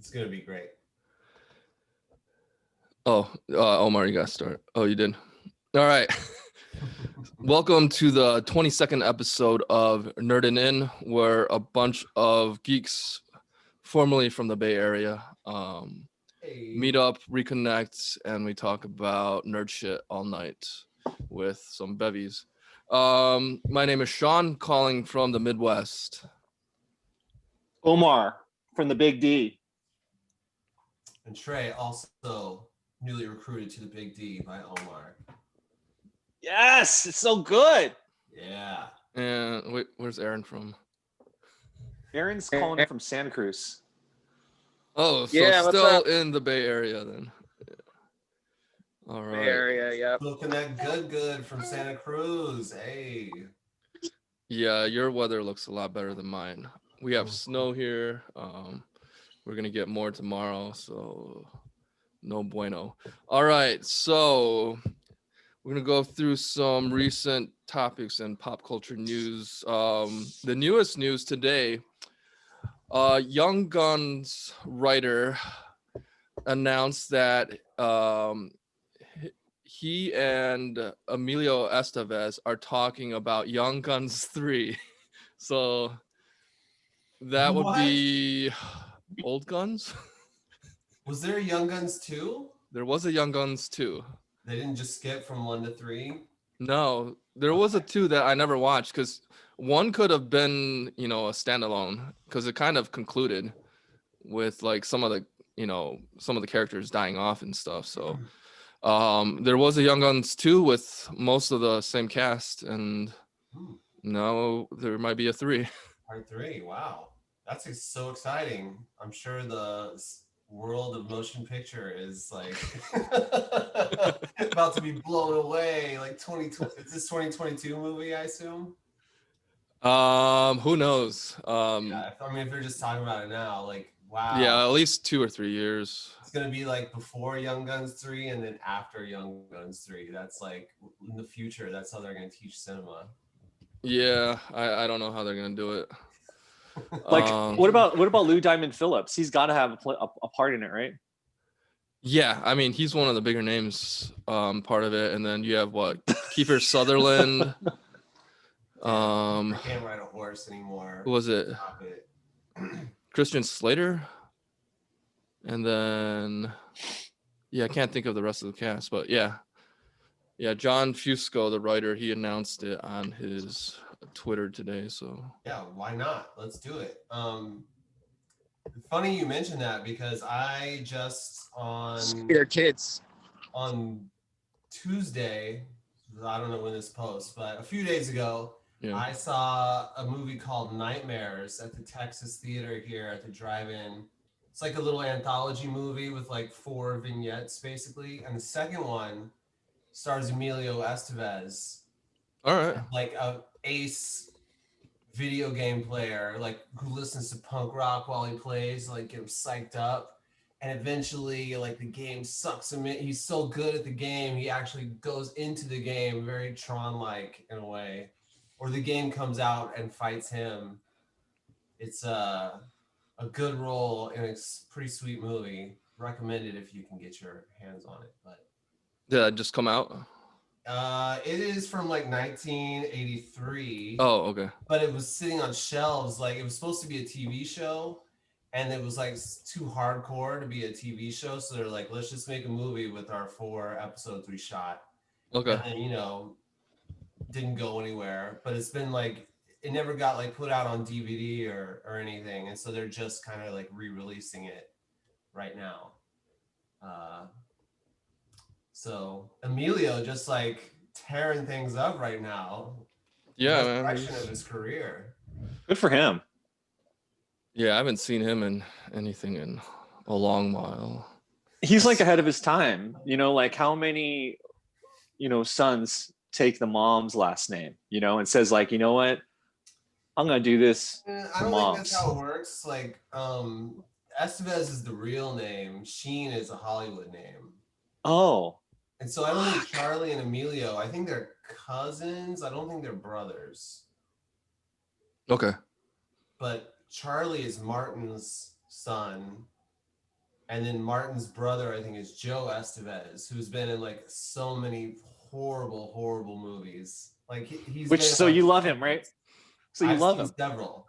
It's gonna be great. Oh, Omar, you got to start. Oh, you did. All right. Welcome to the 22nd episode of Nerdin' In, where a bunch of geeks, formerly from the Bay Area, meet up, reconnect, and we talk about nerd shit all night with some bevies. My name is Sean, calling from the Midwest. Omar from the Big D. And Trey, also newly recruited to the Big D by Omar. Yes, it's so good. Yeah. And wait, where's Aaron from? Aaron's calling in from Santa Cruz. Oh, so Yeah, what's still up? in the Bay Area then. Yeah. All right. Bay Area, yep. Looking that good from Santa Cruz. Hey. Yeah, your weather looks a lot better than mine. We have snow here. We're gonna get more tomorrow, so no bueno. All right, so we're gonna go through some recent topics and pop culture news. The newest news today, Young Guns writer announced that he and Emilio Estevez are talking about Young Guns 3. So that would What? be Old Guns. Was there a Young Guns 2? There was a Young Guns 2. They didn't just skip from 1 to 3? No, there was a 2 that I never watched because one could have been, a standalone because it kind of concluded with like some of the characters dying off and stuff. So there was a Young Guns 2 with most of the same cast, and now there might be a 3. Part 3, wow. That's so exciting. I'm sure the world of motion picture is like about to be blown away. Like 2020, is this 2022 movie, I assume? Who knows? Yeah, if they're just talking about it now, like wow. Yeah, at least 2 or 3 years. It's gonna be like before Young Guns 3 and then after Young Guns 3. That's like in the future. That's how they're gonna teach cinema. Yeah, I don't know how they're gonna do it. Like, what about Lou Diamond Phillips? He's got to have a part in it, right? Yeah, I mean he's one of the bigger names, part of it, and then you have what Kiefer Sutherland. I can't ride a horse anymore. Who was it? Stop it. Christian Slater, and then I can't think of the rest of the cast, but yeah, John Fusco, the writer, he announced it on his Twitter today. So yeah, why not? Let's do it. Funny you mentioned that because I just Their kids. on Tuesday, I don't know when this posts, but a few days ago, I saw a movie called Nightmares at the Texas Theater here at the drive-in. It's like a little anthology movie with like 4 vignettes basically, and the second one stars Emilio Estevez. all right, like a ace video game player, like who listens to punk rock while he plays, like get him psyched up, and eventually like the game sucks him in. He's so good at the game he actually goes into the game, very Tron-like in a way, or the game comes out and fights him. It's a good role and it's a pretty sweet movie. Recommended if you can get your hands on it. But did that just come out? it is from like 1983. Oh, okay. But it was sitting on shelves. Like it was supposed to be a TV show, and it was like too hardcore to be a TV show. So they're like, let's just make a movie with our 4 episodes we shot. Okay. And then, didn't go anywhere. But it's been like, it never got like put out on DVD or anything. And so they're just kind of like re-releasing it right now. So Emilio just like tearing things up right now. Yeah, man. Direction of his career. Good for him. Yeah, I haven't seen him in anything in a long while. He's like ahead of his time. Like how many, sons take the mom's last name, and says like, you know what? I'm going to do this I don't think that's how it works. Like, Estevez is the real name. Sheen is a Hollywood name. Oh. And so I don't think Charlie and Emilio, I think they're cousins. I don't think they're brothers. Okay. But Charlie is Martin's son, And then Martin's brother, I think, is Joe Estevez, who's been in like so many horrible, horrible movies. Like he's Which been in so like you love him, right? So you I've love seen him. several.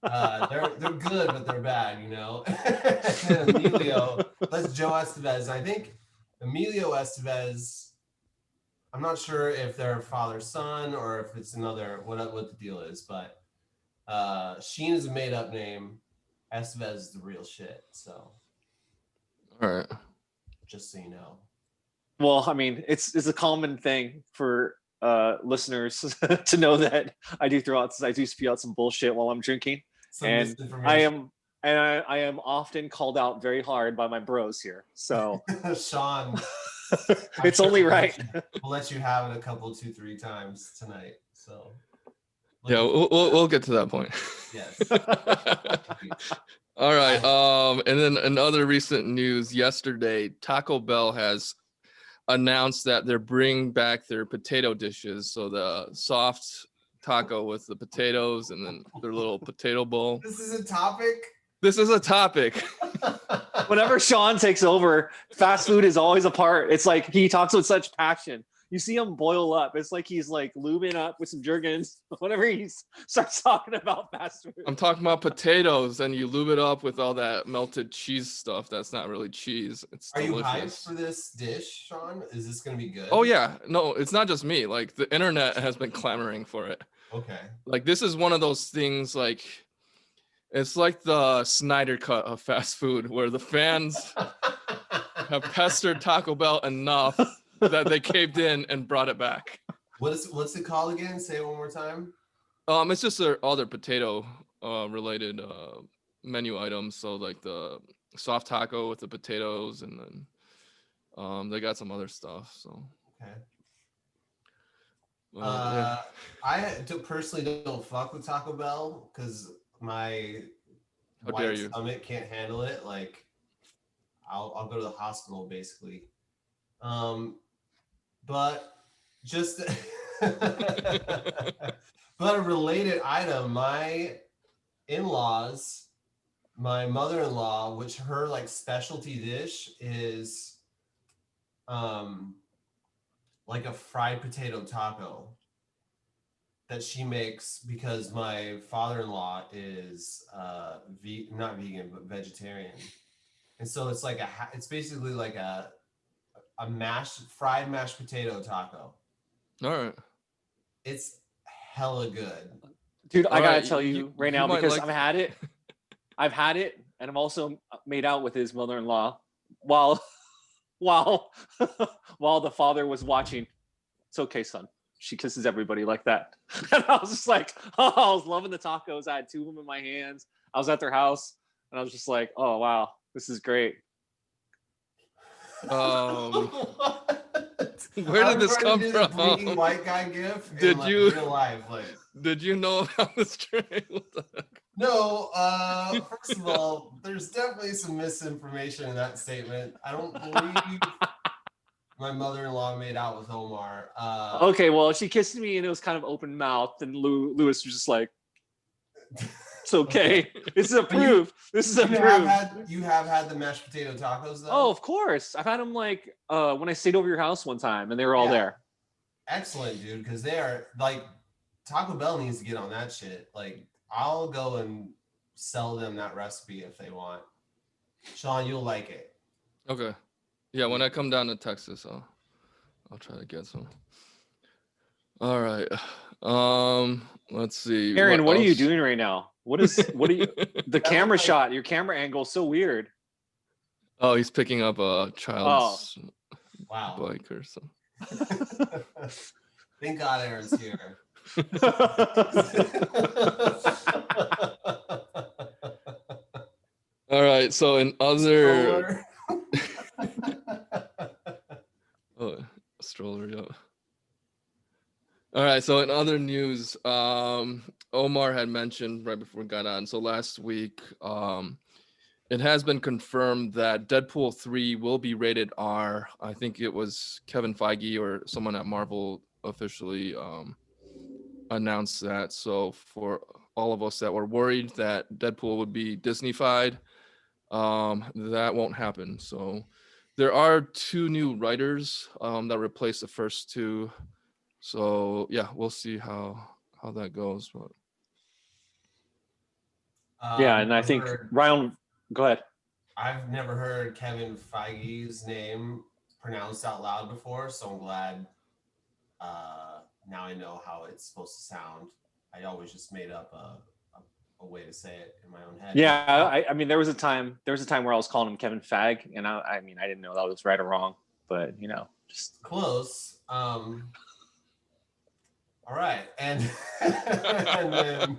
They're good, but they're bad, you know. And then Emilio, that's Joe Estevez. I think Emilio Estevez. I'm not sure if they're father son or if it's another what the deal is, but Sheen is a made up name. Estevez is the real shit. So All right. just so you know. Well, I mean, it's a common thing for listeners to know that I do spew out some bullshit while I'm drinking, Some and misinformation. I am often called out very hard by my bros here. So Sean, it's sure only we'll right. we'll let you have it a couple, 2-3 times tonight. So Yeah, we'll get to that point. yes. All right. And then in other recent news, yesterday, Taco Bell has announced that they're bringing back their potato dishes. So the soft taco with the potatoes and then their little potato bowl. This is a topic. This is a topic. Whenever Sean takes over, fast food is always a part. It's like he talks with such passion. You see him boil up. It's like he's like lubing up with some Jergens whenever he starts talking about fast food. I'm talking about potatoes, and you lube it up with all that melted cheese stuff. That's not really cheese. It's Are delicious. you hyped for this dish, Sean? Is this going to be good? Oh yeah, no, it's not just me. Like the internet has been clamoring for it. Okay. Like this is one of those things. Like it's like the Snyder Cut of fast food, where the fans have pestered Taco Bell enough that they caved in and brought it back. What's it called again? Say it one more time. It's just all their potato related menu items. So like the soft taco with the potatoes, and then they got some other stuff. So Okay. yeah. Personally don't fuck with Taco Bell because my How dare white you. stomach can't handle it. Like I'll go to the hospital basically. But just but a related item, my in-laws, my mother-in-law, which her like specialty dish is like a fried potato taco that she makes because my father-in-law is not vegan but vegetarian, and so it's like it's basically like a fried mashed potato taco. All right. It's hella good. Dude, I gotta Alright, tell you right now might because like- I've had it. I've had it, and I'm also made out with his mother-in-law while while the father was watching. It's okay, son. She kisses everybody like that. And I was just like, oh, I was loving the tacos. I had two of them in my hands. I was at their house, and I was just like, oh wow, this is great. Where did this come Freaking from? white guy gif Did in, like, you- real life? Like, Did you know about this trade? What the heck? no. First of all, there's definitely some misinformation in that statement. I don't believe my mother-in-law made out with Omar. Okay, well, she kissed me, and it was kind of open mouthed, and Lewis was just like, it's okay. This is approved. This is approved. You have had the mashed potato tacos though. Oh, of course. I've had them like when I stayed over your house one time, and they were all Yeah. there. Excellent, dude. Because they are like Taco Bell needs to get on that shit. Like, I'll go and sell them that recipe if they want. Sean, you'll like it. Okay. Yeah, when I come down to Texas, I'll try to get some. All right. Let's see. Aaron, what are you else? doing right now? What are you? The camera shot. Your camera angle is so weird. Oh, he's picking up a child's Wow. bike or something. Thank God Aaron's here. All right. So in other stroller, yeah. All right. So in other news, Omar had mentioned right before we got on. So last week, it has been confirmed that Deadpool 3 will be rated R. I think it was Kevin Feige or someone at Marvel officially announced that. So for all of us that were worried that Deadpool would be Disney-fied, That won't happen. So there are 2 new writers that replace the first 2. So yeah, we'll see how that goes. But Yeah, I've and I never think heard, Ryan, go ahead. I've never heard Kevin Feige's name pronounced out loud before, so I'm glad now I know how it's supposed to sound. I always just made up a way to say it in my own head. Yeah, I mean, there was a time where I was calling him Kevin Fag, and I mean, I didn't know that was right or wrong, but just Close. All right, and and then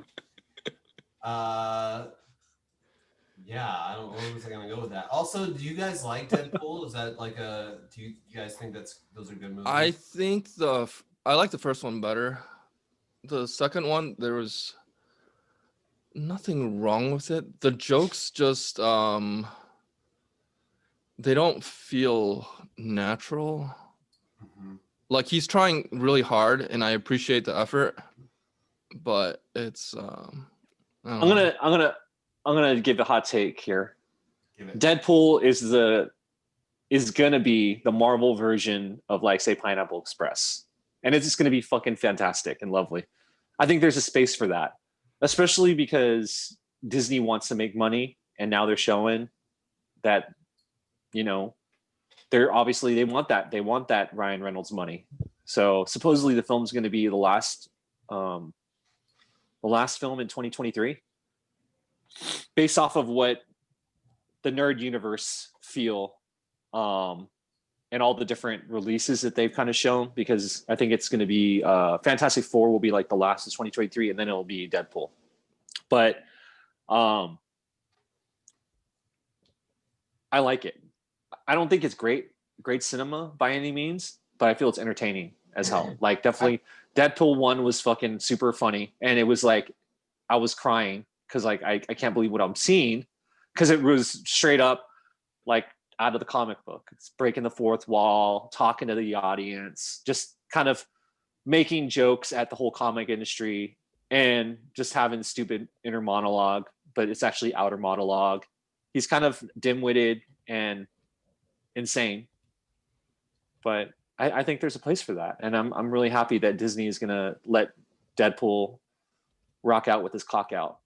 yeah, I don't. Where was I gonna go with that? Also, do you guys like Deadpool? Is that like a? Do you guys think those are good movies? I think I like the first one better. The second one, there was nothing wrong with it. The jokes just they don't feel natural. Mhm. Like he's trying really hard, and I appreciate the effort, but it's I don't know. I'm gonna give a hot take here. Give it. Deadpool is gonna be the Marvel version of, like, say, Pineapple Express, and it's just gonna be fucking fantastic and lovely. I think there's a space for that, especially because Disney wants to make money, and now they're showing that, they're obviously they want that Ryan Reynolds money. So supposedly the film's going to be the last film in 2023, based off of what the Nerd Universe feel, and all the different releases that they've kind of shown. Because I think it's going to be Fantastic Four will be like the last of 2023, and then it'll be Deadpool. But I like it. I don't think it's great cinema by any means, but I feel it's entertaining as hell. Like, definitely Deadpool 1 was fucking super funny, and it was like I was crying because, like, I can't believe what I'm seeing, because it was straight up like out of the comic book. It's breaking the fourth wall, talking to the audience, just kind of making jokes at the whole comic industry, and just having stupid inner monologue, but it's actually outer monologue. He's kind of dim-witted and insane, but I think there's a place for that, and I'm really happy that Disney is gonna let Deadpool rock out with his clock out.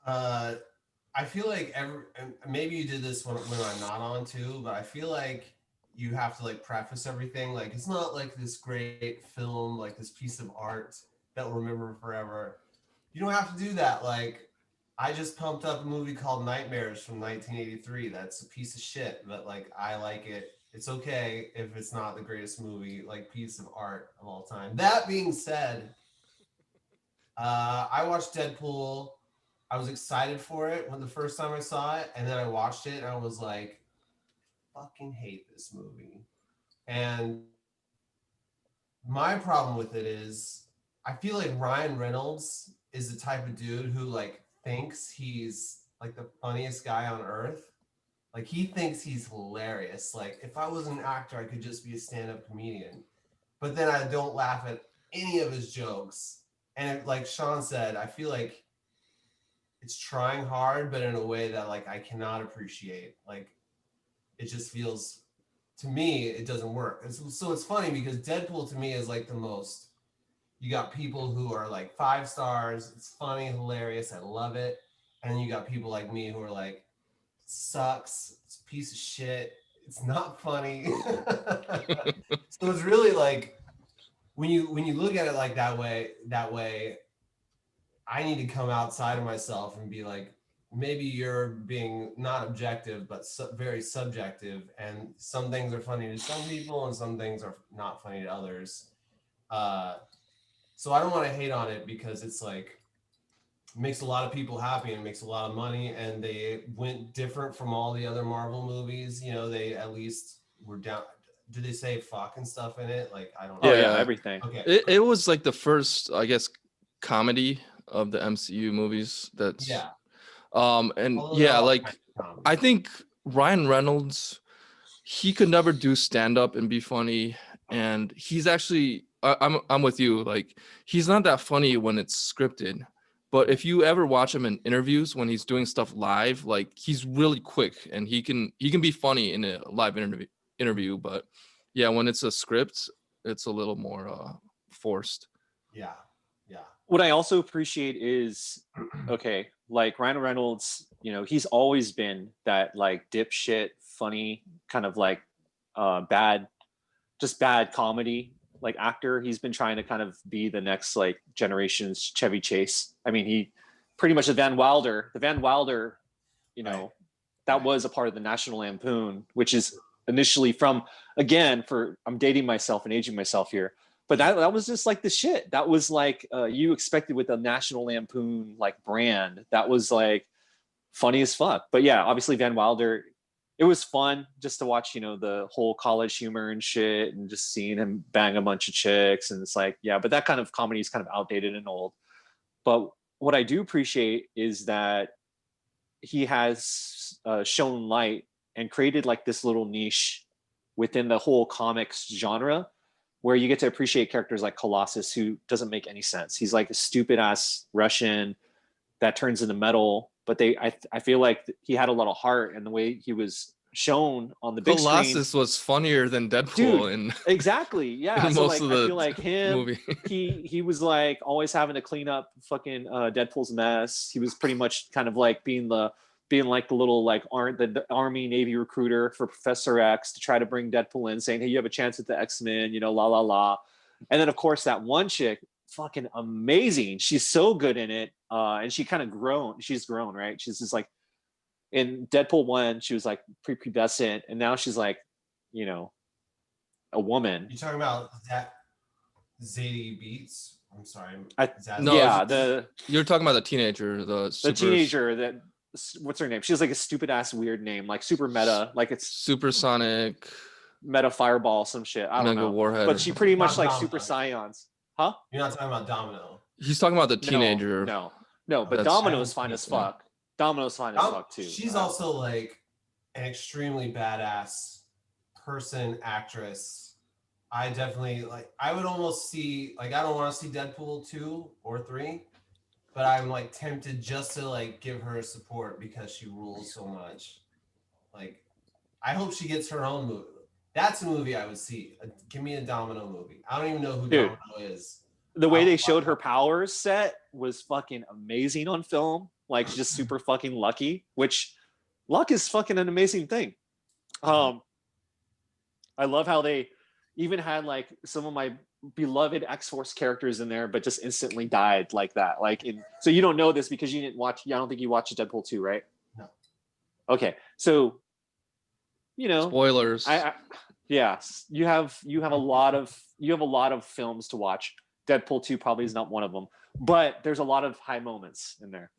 I feel like and maybe you did this when I'm not on too, but I feel like you have to like preface everything. Like, it's not like this great film, like this piece of art that we'll remember forever. You don't have to do that. Like, I just pumped up a movie called Nightmares from 1983. That's a piece of shit, but like I like it. It's okay if it's not the greatest movie, like piece of art of all time. That being said, I watched Deadpool. I was excited for it when the first time I saw it, and then I watched it and I was like, fucking hate this movie. And my problem with it is I feel like Ryan Reynolds is the type of dude who like thinks he's like the funniest guy on earth. Like, he thinks he's hilarious. Like, if I was an actor, I could just be a stand-up comedian. But then I don't laugh at any of his jokes. And like Sean said, I feel like it's trying hard, but in a way that like I cannot appreciate. Like, it just feels, to me, it doesn't work. So it's funny because Deadpool to me is like the most, you got people who are like 5 stars, it's funny, hilarious, I love it. And then you got people like me who are like, sucks, it's a piece of shit, it's not funny. So it's really like, when you look at it like that way, I need to come outside of myself and be like, maybe you're being not objective, but very subjective. And some things are funny to some people and some things are not funny to others. So I don't want to hate on it because it's like, makes a lot of people happy and makes a lot of money. And they went different from all the other Marvel movies. You know, they at least were down. Do they say fuck and stuff in it? Like, I don't know. Oh Yeah. yeah, everything. Okay. It was like the first, I guess, comedy of the MCU movies. That's Yeah. and Although yeah, they're all like kind of comedy. I think Ryan Reynolds, he could never do stand up and be funny, and he's actually I'm with you. Like, he's not that funny when it's scripted, But if you ever watch him in interviews when he's doing stuff live, like he's really quick and he can be funny in a live interview. But yeah, when it's a script, it's a little more forced. Yeah. What I also appreciate is, okay, like Ryan Reynolds, you know, he's always been that like dipshit, funny kind of like bad comedy like actor. He's been trying to kind of be the next like generation's Chevy Chase. I mean, he pretty much the Van Wilder, you know, Right. that was a part of the National Lampoon, which is initially from, again, I'm dating myself and aging myself here, but that was just like the shit. That was like you expected with a National Lampoon like brand. That was like funny as fuck. But yeah, obviously Van Wilder, it was fun just to watch, you know, the whole college humor and shit and just seeing him bang a bunch of chicks. And it's like, yeah, but that kind of comedy is kind of outdated and old. But what I do appreciate is that he has shown light and created like this little niche within the whole comics genre where you get to appreciate characters like Colossus, who doesn't make any sense. He's like a stupid ass Russian that turns into metal, but I feel like he had a lot of heart, and the way he was shown on the big Colossus screen, was funnier than Deadpool Dude, in exactly. Yeah. in So most like of I the feel like him, movie. he was like always having to clean up fucking Deadpool's mess. He was pretty much kind of like being like the little like the Army Navy recruiter for Professor X to try to bring Deadpool in, saying, hey, you have a chance at the X-Men, you know, la la la. And then of course that one chick, fucking amazing. She's so good in it. And she's grown, right? She's just like in Deadpool 1, she was like prepubescent, and now she's like, you know, a woman. You talking about that Zadie Beats? I'm sorry. No, Yeah, you're talking about the teenager, the teenager that, what's her name? She has like a stupid ass weird name, like super meta, like it's supersonic meta fireball, some shit. I don't Mega know. Warhead. But she pretty much Not like Domino. super scions. Huh? You're not talking about Domino. He's talking about the teenager. No, but That's- Domino's fine as yeah. fuck. Domino's fine as fuck too. She's also like an extremely badass person, actress. I definitely like. I would almost see like I don't want to see Deadpool 2 or 3, but I'm like tempted just to like give her support because she rules so much. Like, I hope she gets her own movie. That's a movie I would see. Give me a Domino movie. I don't even know who Dude. Domino is. The way they showed her powers set was fucking amazing on film. Like just super fucking lucky, which luck is fucking an amazing thing. I love how they even had like some of my beloved X-Force characters in there, but just instantly died like that. So you don't know this because you didn't watch. I don't think you watched Deadpool 2, right? No. Okay, so you know, Spoilers. yes, you have a lot of films to watch. Deadpool 2 probably is not one of them, but there's a lot of high moments in there.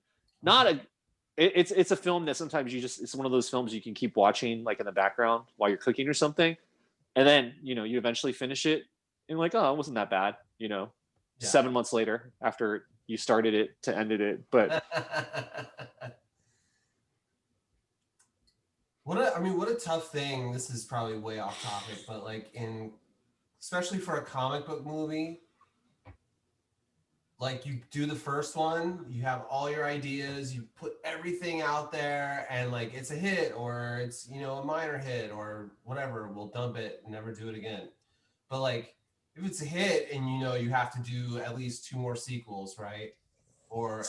It's a film that sometimes it's one of those films you can keep watching like in the background while you're cooking or something, and then you know you eventually finish it and you're like, oh, it wasn't that bad, you know. Yeah. 7 months later after you started it to ended it, but what a tough thing. This is probably way off topic, but like especially for a comic book movie, like you do the first one, you have all your ideas, you put everything out there, and like it's a hit or it's, you know, a minor hit or whatever, we'll dump it and never do it again. But like if it's a hit and you know you have to do at least 2 more sequels, right?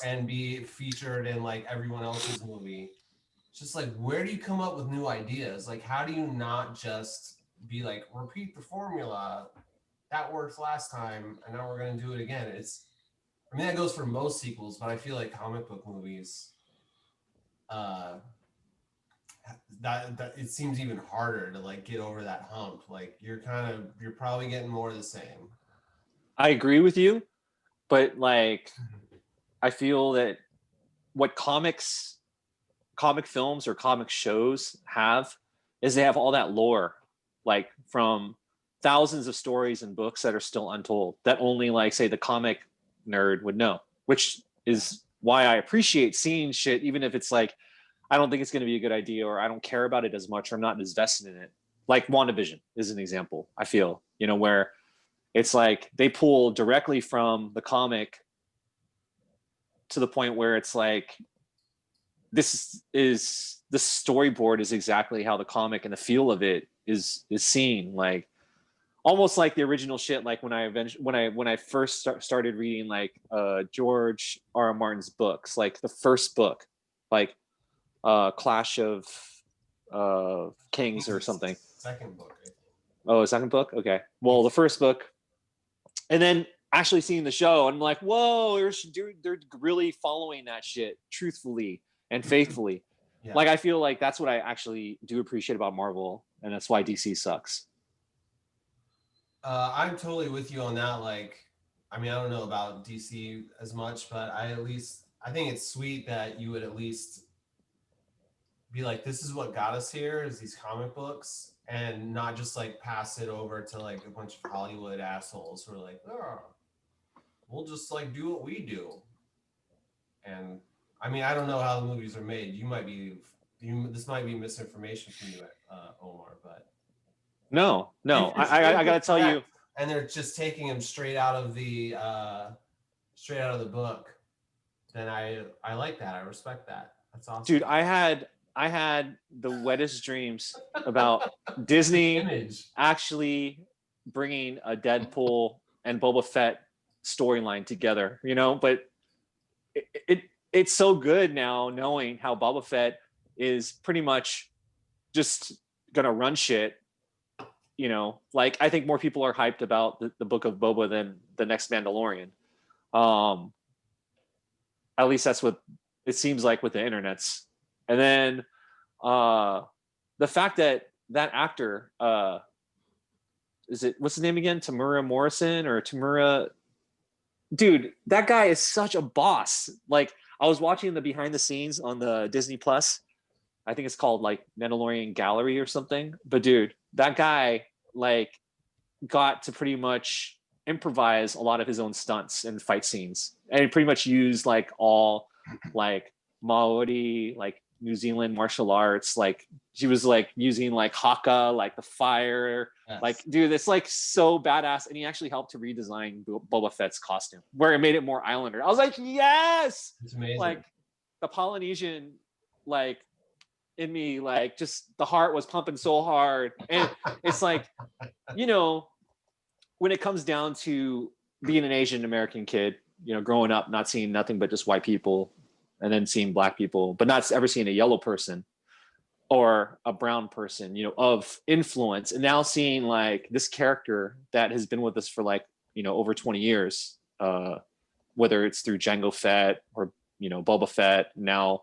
And be featured in like everyone else's movie. It's just like, where do you come up with new ideas? Like, how do you not just be like, repeat the formula that worked last time and now we're going to do it again? I mean, that goes for most sequels, but I feel like comic book movies, that it seems even harder to like get over that hump. Like you're probably getting more of the same. I agree with you, but like I feel that what comic films or comic shows have is they have all that lore, like from thousands of stories and books that are still untold, that only like say the comic nerd would know, which is why I appreciate seeing shit, even if it's like I don't think it's going to be a good idea or I don't care about it as much or I'm not as vested in it. Like WandaVision is an example, I feel, you know, where it's like they pull directly from the comic to the point where it's like this is the storyboard is exactly how the comic and the feel of it is seen, like almost like the original shit. Like when I first started reading like George R. R. Martin's books, like the first book, like Clash of Kings or something. Second book, I think. Oh, a second book? Okay. Well, the first book, and then actually seeing the show, and I'm like, whoa, they're really following that shit truthfully and faithfully. Yeah. Like I feel like that's what I actually do appreciate about Marvel, and that's why DC sucks. I'm totally with you on that. Like, I mean, I don't know about DC as much, but I think it's sweet that you would at least be like, this is what got us here is these comic books, and not just like pass it over to like a bunch of Hollywood assholes who are like, oh, we'll just like do what we do. And I mean, I don't know how the movies are made. This might be misinformation from you, Omar, but No, I gotta tell you. And they're just taking him straight out of the book. Then I like that. I respect that. That's awesome. Dude, I had the wettest dreams about Disney Image. actually bringing a Deadpool and Boba Fett storyline together, you know, but it's so good now knowing how Boba Fett is pretty much just gonna run shit, you know. Like I think more people are hyped about the book of Boba than the next Mandalorian. At least that's what it seems like with the internets. And then the fact that actor, what's his name again? Tamura Morrison or Tamura? Dude, that guy is such a boss. Like I was watching the behind the scenes on the Disney Plus. I think it's called like Mandalorian Gallery or something. But dude, that guy like got to pretty much improvise a lot of his own stunts and fight scenes, and he pretty much used like all like Maori, like New Zealand martial arts. Like she was like using like haka, like the fire. Yes. Like, dude, it's like so badass. And he actually helped to redesign Boba Fett's costume, where it made it more Islander. I was like, yes, it's amazing. Like the Polynesian, like in me, like just the heart was pumping so hard. And it's like, you know, when it comes down to being an Asian American kid, you know, growing up, not seeing nothing but just white people, and then seeing black people, but not ever seeing a yellow person or a brown person, you know, of influence. And now seeing like this character that has been with us for like, you know, over 20 years, whether it's through Jango Fett or, you know, Boba Fett. Now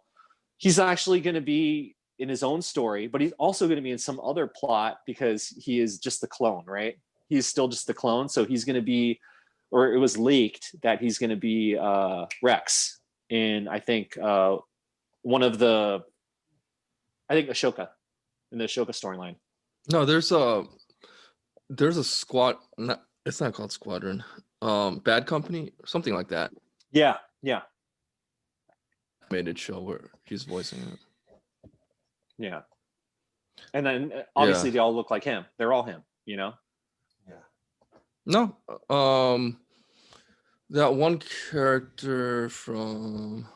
he's actually going to be in his own story, but he's also going to be in some other plot because he is just the clone, right? He's still just the clone. So he's going to be, or it was leaked that he's going to be Rex in, I think, one of the, I think Ashoka, in the Ashoka storyline. No, there's a squad. It's not called Squadron. Bad Company, something like that. Yeah. Animated show where he's voicing it. Yeah. And then obviously they all look like him. They're all him, you know? Yeah. No. That one character from,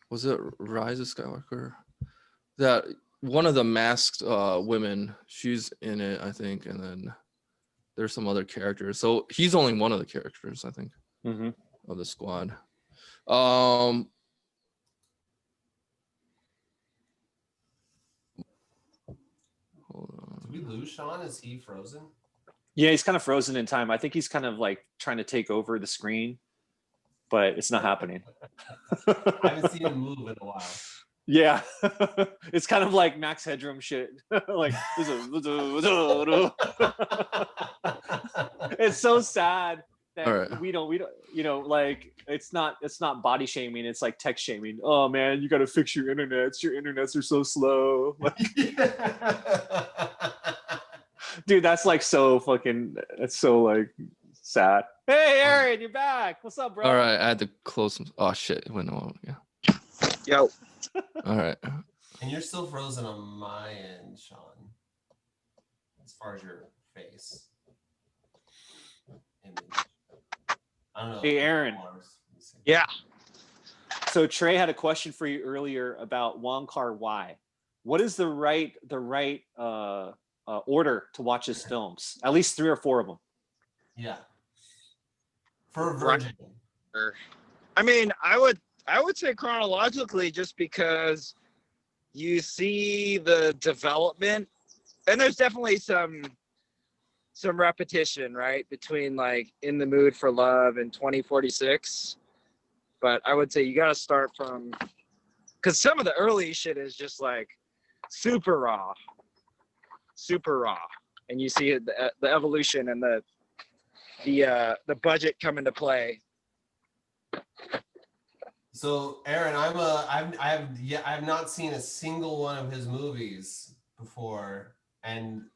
was it Rise of Skywalker? That one of the masked women, she's in it, I think, and then there's some other characters. So he's only one of the characters, I think, of the squad. Hold on. Did we lose Sean? Is he frozen? Yeah, he's kind of frozen in time. I think he's kind of like trying to take over the screen, but it's not happening. I haven't seen him move in a while. Yeah, it's kind of like Max Headroom shit. Like, it's so sad that we don't, you know, like it's not body shaming. It's like tech shaming. Oh man, you got to fix your internets. Your internets are so slow. Like, dude, that's like so fucking. It's so like sad. Hey, Aaron, you're back. What's up, bro? All right, I had to close some. Oh shit, it went on. Yeah. Yo. All right. And you're still frozen on my end, Sean. As far as your face image. I don't know. Hey, Aaron. Yeah. So Trey had a question for you earlier about Wong Kar-wai. What is the right order to watch his films? At least 3 or 4 of them. Yeah. For a Right. virgin. I mean, I would say chronologically, just because you see the development, and there's definitely some repetition, right, between like In the Mood for Love and 2046. But I would say you got to start from, because some of the early shit is just like super raw, and you see the evolution and the budget come into play. So Aaron, I have not seen a single one of his movies before, and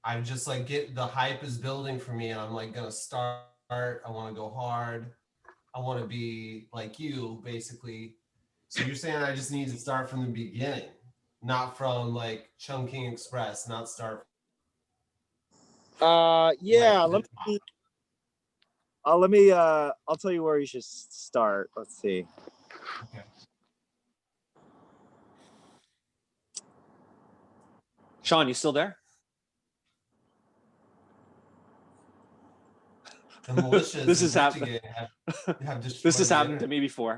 I'm just like the hype is building for me, and I'm like gonna start. I want to go hard. I want to be like you, basically. So you're saying I just need to start from the beginning, not from like Chungking Express, not start. Yeah. Like, Let me. I'll tell you where you should start. Let's see. okay. Sean, you still there? The militias This in is happening. Michigan have This destroyed has the happened to internet. me before.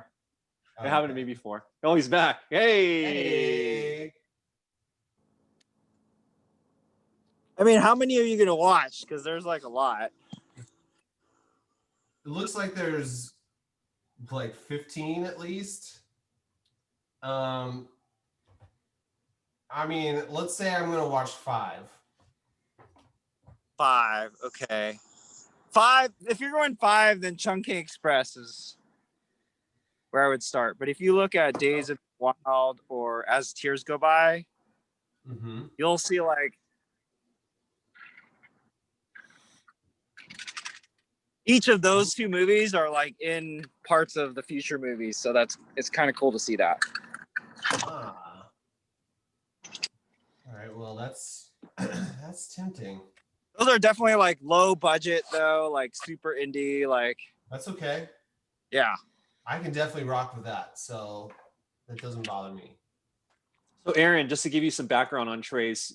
It Oh, happened to okay. me before. Oh, he's back. Hey. Hey. I mean, how many are you gonna watch? Because there's like a lot. It looks like there's like 15 at least. I mean, let's say I'm gonna watch 5. 5. Okay. 5. If you're going 5, then Chungking Express is where I would start. But if you look at Days of the Wild or As Tears Go By, Mm-hmm. you'll see like each of those 2 movies are like in parts of the future movies. So it's kind of cool to see that. Ah. All right. Well, that's that's tempting. Those are definitely like low budget though, like super indie, like That's okay. yeah. I can definitely rock with that. So that doesn't bother me. So Aaron, just to give you some background on Trey's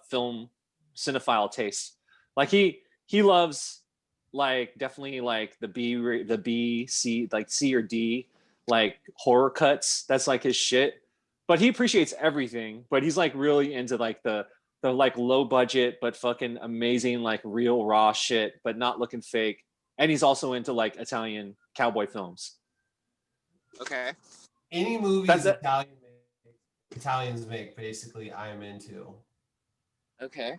film cinephile taste, like he loves like definitely like the B, C, like C or D, like horror cuts. That's like his shit. But he appreciates everything. But he's like really into like the like low budget but fucking amazing like real raw shit, but not looking fake. And he's also into like Italian cowboy films. Okay. Any movies That's it. Italians make, basically, I'm into. Okay.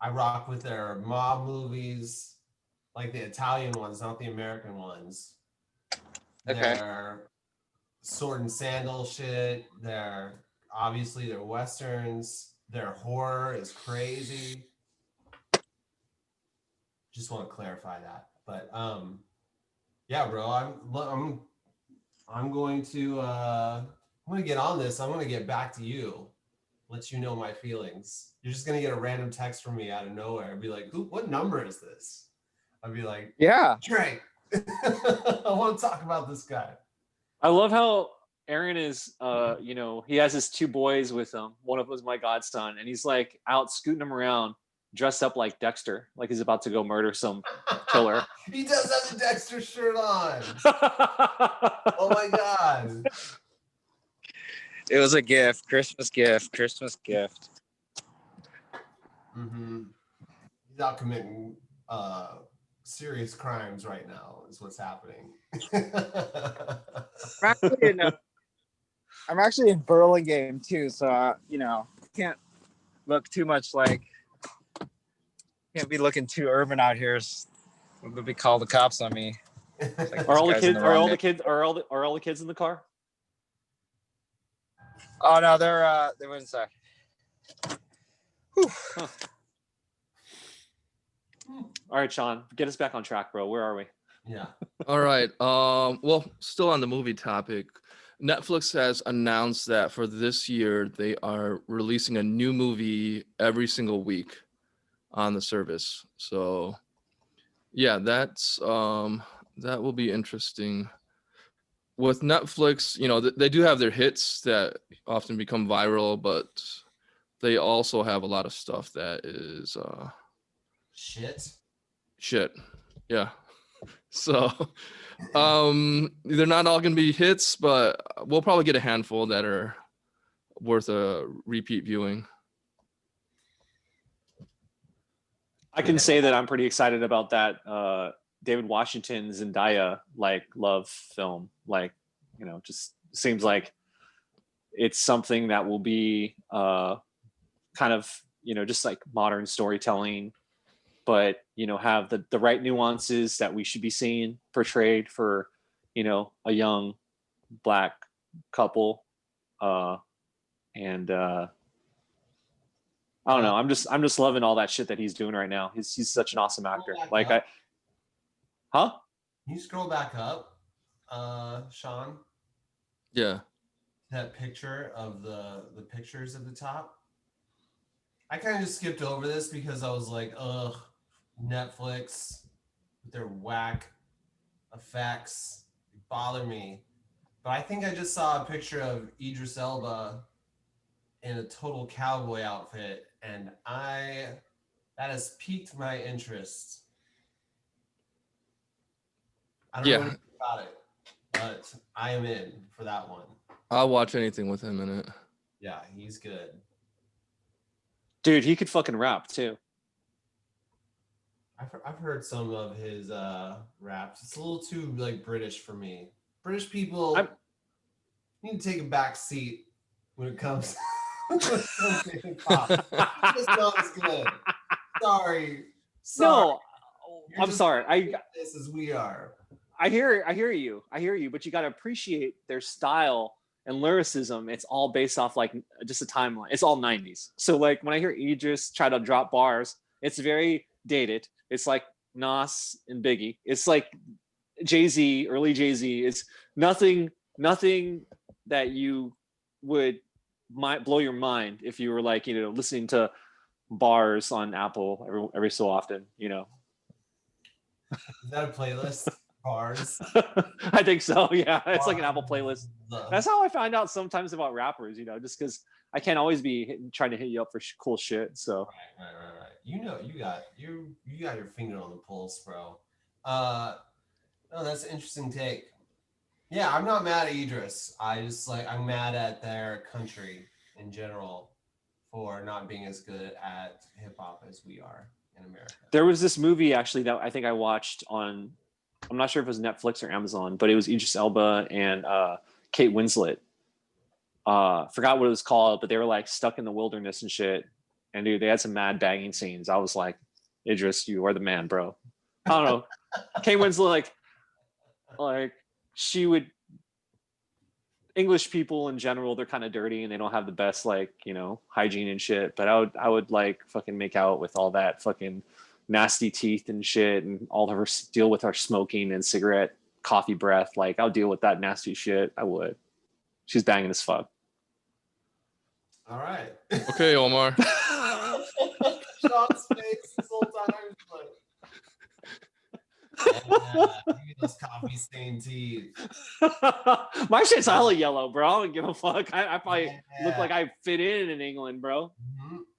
I rock with their mob movies, like the Italian ones, not the American ones. Okay. Their sword and sandal shit. Their westerns. Their horror is crazy. Just want to clarify that, but yeah, bro, I'm going to get on this. I'm going to get back to you. Let you know my feelings. You're just gonna get a random text from me out of nowhere and be like, what number is this? I'd be like, Yeah. Trey, I want to talk about this guy. I love how Aaron is, he has his 2 boys with him. One of them is my godson, and he's like out scooting them around, dressed up like Dexter, like he's about to go murder some killer. He does have the Dexter shirt on. Oh my God. It was a gift, Christmas gift. Mm-hmm. He's out committing serious crimes right now is what's happening. I'm actually in Burlingame too, so can't look too much like. Can't be looking too urban out here. Would be call the cops on me. Like, Are all the this guy's in kids? the Are wrong all day. the kids? Are all the kids in the car? Oh no, they went inside. Whew. Huh. All right, Sean, get us back on track, bro. Where are we? Yeah. All right. Well, still on the movie topic, Netflix has announced that for this year they are releasing a new movie every single week on the service. So, yeah, that will be interesting with Netflix, you know, they do have their hits that often become viral, but they also have a lot of stuff that is Shit. Yeah. So they're not all gonna be hits, but we'll probably get a handful that are worth a repeat viewing. I can say that I'm pretty excited about that David Washington Zendaya like love film. Like, you know, just seems like it's something that will be kind of, you know, just like modern storytelling, but, you know, have the right nuances that we should be seeing portrayed for, you know, a young Black couple. And I don't know. I'm just loving all that shit that he's doing right now. He's such an awesome actor. Like huh? Can you scroll back up, Sean? Yeah. That picture of the pictures at the top. I kind of just skipped over this because I was like, ugh, Netflix with their whack effects bother me. But I think I just saw a picture of Idris Elba in a total cowboy outfit, and that has piqued my interest. I don't know anything about it, but I am in for that one. I'll watch anything with him in it. Yeah, he's good. Dude, he could fucking rap too. I've heard some of his raps. It's a little too like British for me. British people need to take a back seat when it comes to hip hop. It's not as good. Sorry. No, You're I'm just sorry. this as we are. I hear you, but you got to appreciate their style and lyricism. It's all based off like just a timeline. It's all 90s. So like when I hear Idris try to drop bars, it's very dated. It's like Nas and Biggie. It's like Jay-Z, early Jay-Z. It's nothing that you might blow your mind if you were like, you know, listening to bars on Apple every so often, you know. Is that a playlist? Bars? I think so. Yeah, it's like an Apple playlist. That's how I find out sometimes about rappers, you know, just because I can't always be trying to hit you up for cool shit. So right. You know, you got your finger on the pulse, bro. No, that's an interesting take. Yeah, I'm not mad at Idris. I'm mad at their country in general for not being as good at hip hop as we are in America. There was this movie actually that I think I watched on, I'm not sure if it was Netflix or Amazon, but it was Idris Elba and Kate Winslet. Forgot what it was called, but they were like stuck in the wilderness and shit. And dude, they had some mad banging scenes. I was like, Idris, you are the man, bro. I don't know. Kate Winslet, like she would, English people in general, they're kind of dirty and they don't have the best like, you know, hygiene and shit. But I would like fucking make out with all that fucking nasty teeth and shit, and all of her deal with her smoking and cigarette coffee breath. Like I'll deal with that nasty shit. I would. She's banging as fuck. All right. Okay, Omar. Sean's face this whole time. Give me those coffee stained teeth. My shit's hella yellow, bro. I don't give a fuck. I probably look like I fit in England, bro.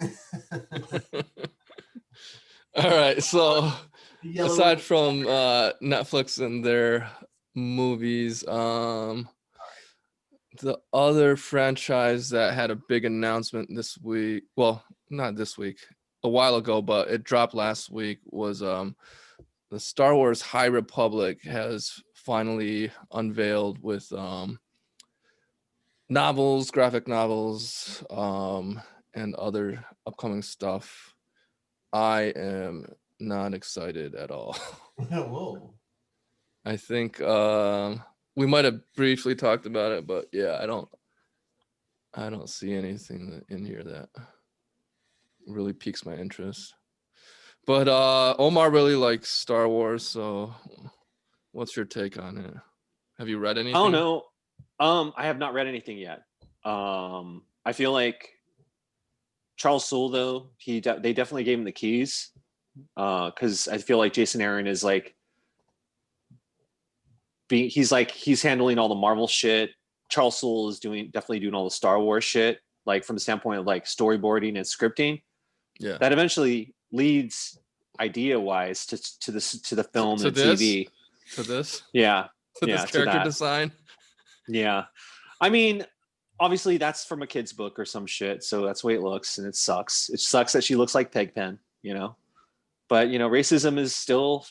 Mm-hmm. All right. So aside from Netflix and their movies, the other franchise that had a big announcement this week, well, not this week, a while ago, but it dropped last week, was the Star Wars High Republic has finally unveiled with novels, graphic novels, and other upcoming stuff. I am not excited at all. Whoa. I think we might have briefly talked about it, but yeah, I don't see anything in here that really piques my interest. But Omar really likes Star Wars, so what's your take on it? Have you read anything? I don't know. I have not read anything yet. I feel like Charles Soule, though, they definitely gave him the keys, because I feel like Jason Aaron is like he's handling all the Marvel shit. Charles Soule is definitely doing all the Star Wars shit, like from the standpoint of like storyboarding and scripting. Yeah. That eventually leads idea wise to the film To and the this? TV. To this? Yeah. To Yeah, this to character that. design? Yeah. I mean, obviously that's from a kid's book or some shit, so that's the way it looks, and it sucks. It sucks that she looks like Pegpen, you know. But you know, racism is still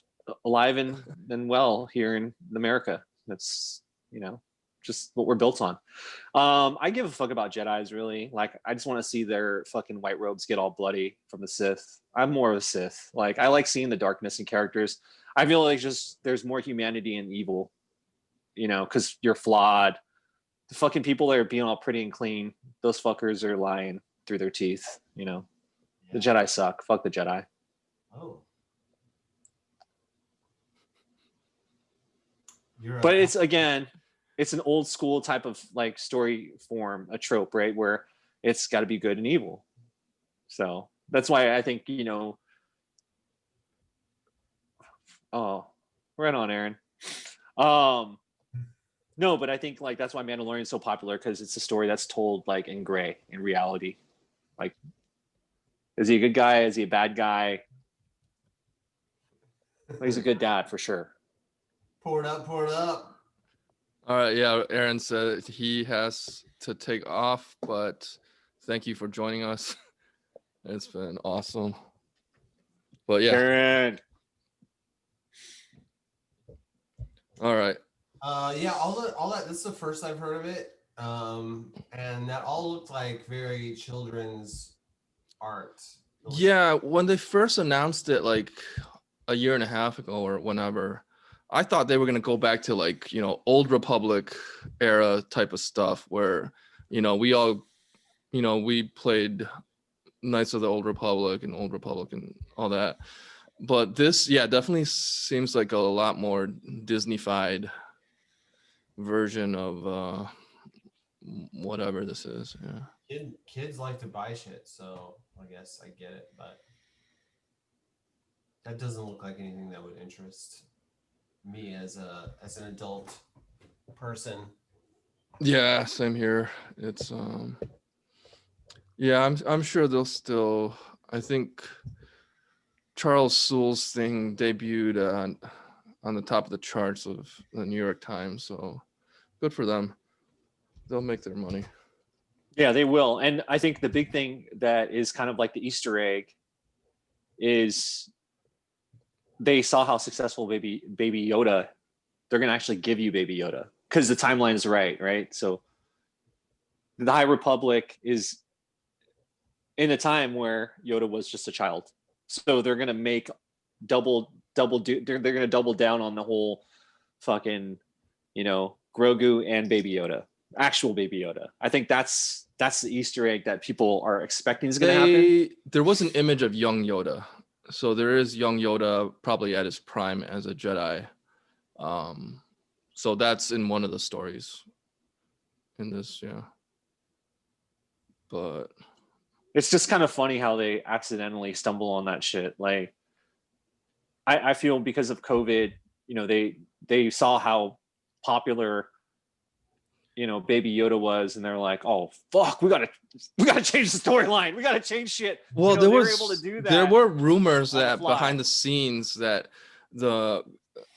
alive and well here in America. That's, you know, just what we're built on. I give a fuck about Jedis, really. Like, I just want to see their fucking white robes get all bloody from the Sith. I'm more of a Sith. Like, I like seeing the darkness in characters. I feel like just there's more humanity in evil, you know, because you're flawed. The fucking people that are being all pretty and clean, those fuckers are lying through their teeth, you know. The Jedi suck. Fuck the Jedi. Oh. But it's, again, it's an old school type of like story form, a trope, right? Where it's got to be good and evil. So that's why I think, you know, oh, right on, Aaron. No, but I think like that's why Mandalorian is so popular, because it's a story that's told like in gray, in reality. Like, is he a good guy? Is he a bad guy? He's a good dad for sure. Pour it up, pour it up. All right, yeah. Aaron said he has to take off, but thank you for joining us. It's been awesome. But yeah, Aaron. all right. Yeah, all that. This is the first I've heard of it, and that all looked like very children's art. Yeah, when they first announced it, like a year and a half ago or whenever, I thought they were gonna go back to like, you know, Old Republic era type of stuff where, you know, we all, you know, we played Knights of the Old Republic and all that. But this, yeah, definitely seems like a lot more Disney-fied version of whatever this is. Yeah. Kids like to buy shit, so I guess I get it, but that doesn't look like anything that would interest me as an adult person. Yeah, same here. It's yeah, I'm sure they'll still, I think Charles Soule's thing debuted on the top of the charts of the New York Times, so good for them. They'll make their money. Yeah, they will. And I think the big thing that is kind of like the Easter egg is they saw how successful Baby Yoda, they're going to actually give you Baby Yoda because the timeline is right? So the High Republic is in a time where Yoda was just a child. So they're going to make they're going to double down on the whole fucking, you know, Grogu and Baby Yoda, actual Baby Yoda. I think that's the Easter egg that people are expecting is going to happen. There was an image of young Yoda. So there is young Yoda probably at his prime as a Jedi. So that's in one of the stories in this, yeah. But it's just kind of funny how they accidentally stumble on that shit. Like, I feel because of COVID, you know, they saw how popular, you know, Baby Yoda was, and they're like, "Oh fuck, we gotta change the storyline. We gotta change shit." well, you know, there was able to do that. there were rumors on the that fly. behind the scenes that the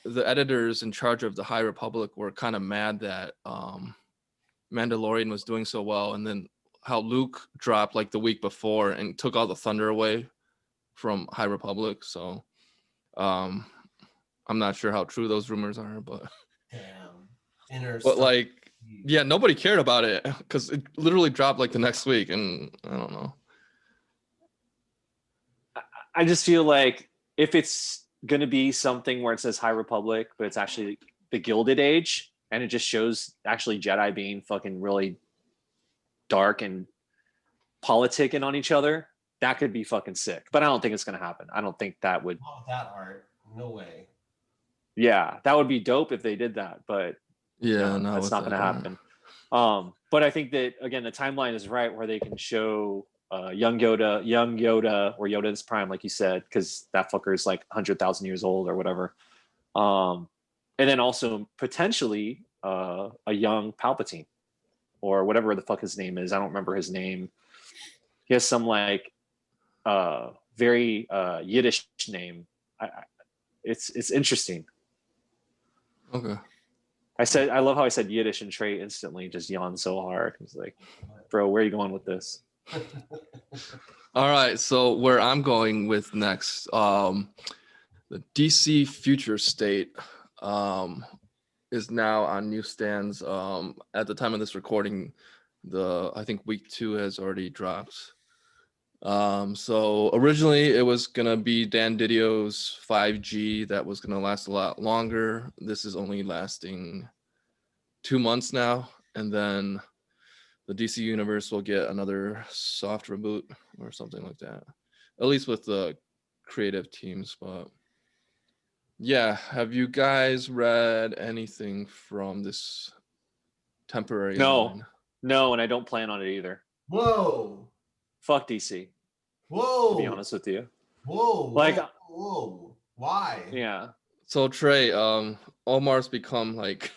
editors in charge of the High Republic were kind of mad that Mandalorian was doing so well, and then how Luke dropped like the week before and took all the thunder away from High Republic. So I'm not sure how true those rumors are, but but like, yeah, nobody cared about it because it literally dropped like the next week, and I don't know. I just feel like if it's gonna be something where it says High Republic, but it's actually the Gilded Age, and it just shows actually Jedi being fucking really dark and politicking on each other, that could be fucking sick. But I don't think it's gonna happen. I don't think that would. Not with that art, no way. Yeah, that would be dope if they did that, but Yeah, no, that's not gonna happen. But I think that again, the timeline is right where they can show young Yoda, or Yoda's prime, like you said, because that fucker is like 100,000 years old or whatever. and then also potentially a young Palpatine or whatever the fuck his name is. I don't remember his name. He has some like very Yiddish name. It's interesting. Okay. I love how I said Yiddish and Trey instantly just yawned so hard. He's like, bro, where are you going with this? All right. So where I'm going with next, the DC Future State is now on newsstands. At the time of this recording, I think week 2 has already dropped. So originally it was gonna be Dan Didio's 5G that was gonna last a lot longer. This is only lasting 2 months now, and then the DC universe will get another soft reboot or something like that. At least with the creative teams, but yeah, have you guys read anything from this temporary line? No, and I don't plan on it either. Whoa. Fuck DC. Whoa. To be honest with you. Whoa. Like, whoa. Why? Yeah. So Trey, Omar's become like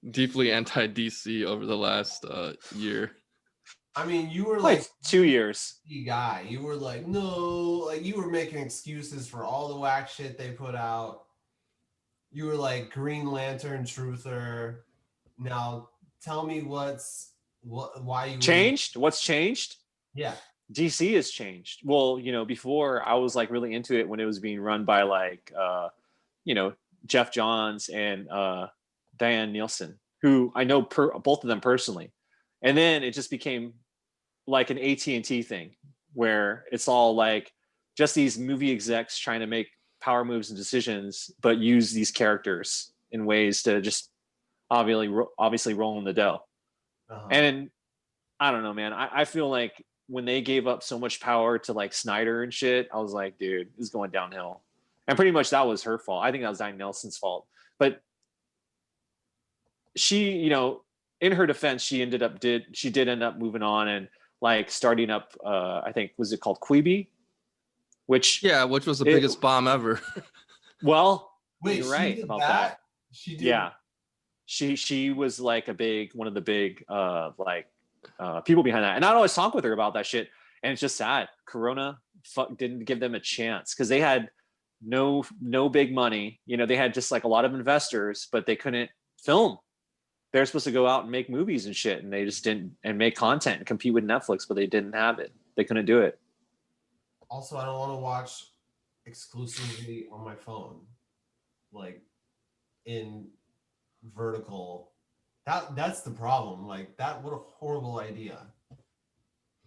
deeply anti-DC over the last year. I mean, you were Like like 2 years. guy. You were like, no, like you were making excuses for all the whack shit they put out. You were like Green Lantern truther. Now tell me why you Changed? What's changed? Yeah. DC has changed. Well, before I was like really into it when it was being run by like Jeff Johns and Diane Nielsen, who I know both of them personally. And then it just became like an AT&T thing where it's all like just these movie execs trying to make power moves and decisions, but use these characters in ways to just obviously roll in the dough. Uh-huh. And I don't know, man. I feel like when they gave up so much power to like Snyder and shit, I was like, dude, this is going downhill. And pretty much that was her fault. I think that was Diane Nelson's fault. But she, in her defense, she did end up moving on and like starting up, I think, was it called Quibi? Which was the biggest bomb ever. Well, wait, you're she right did about that? that. She did. Yeah. She was like one of the big people behind that. And I'd always talk with her about that shit. And it's just sad. Corona didn't give them a chance because they had no big money. They had just like a lot of investors, but they couldn't film. They're supposed to go out and make movies and shit, and they just didn't, and make content and compete with Netflix, but they didn't have it. They couldn't do it. Also, I don't want to watch exclusively on my phone, like in vertical. That's the problem. Like that, what a horrible idea.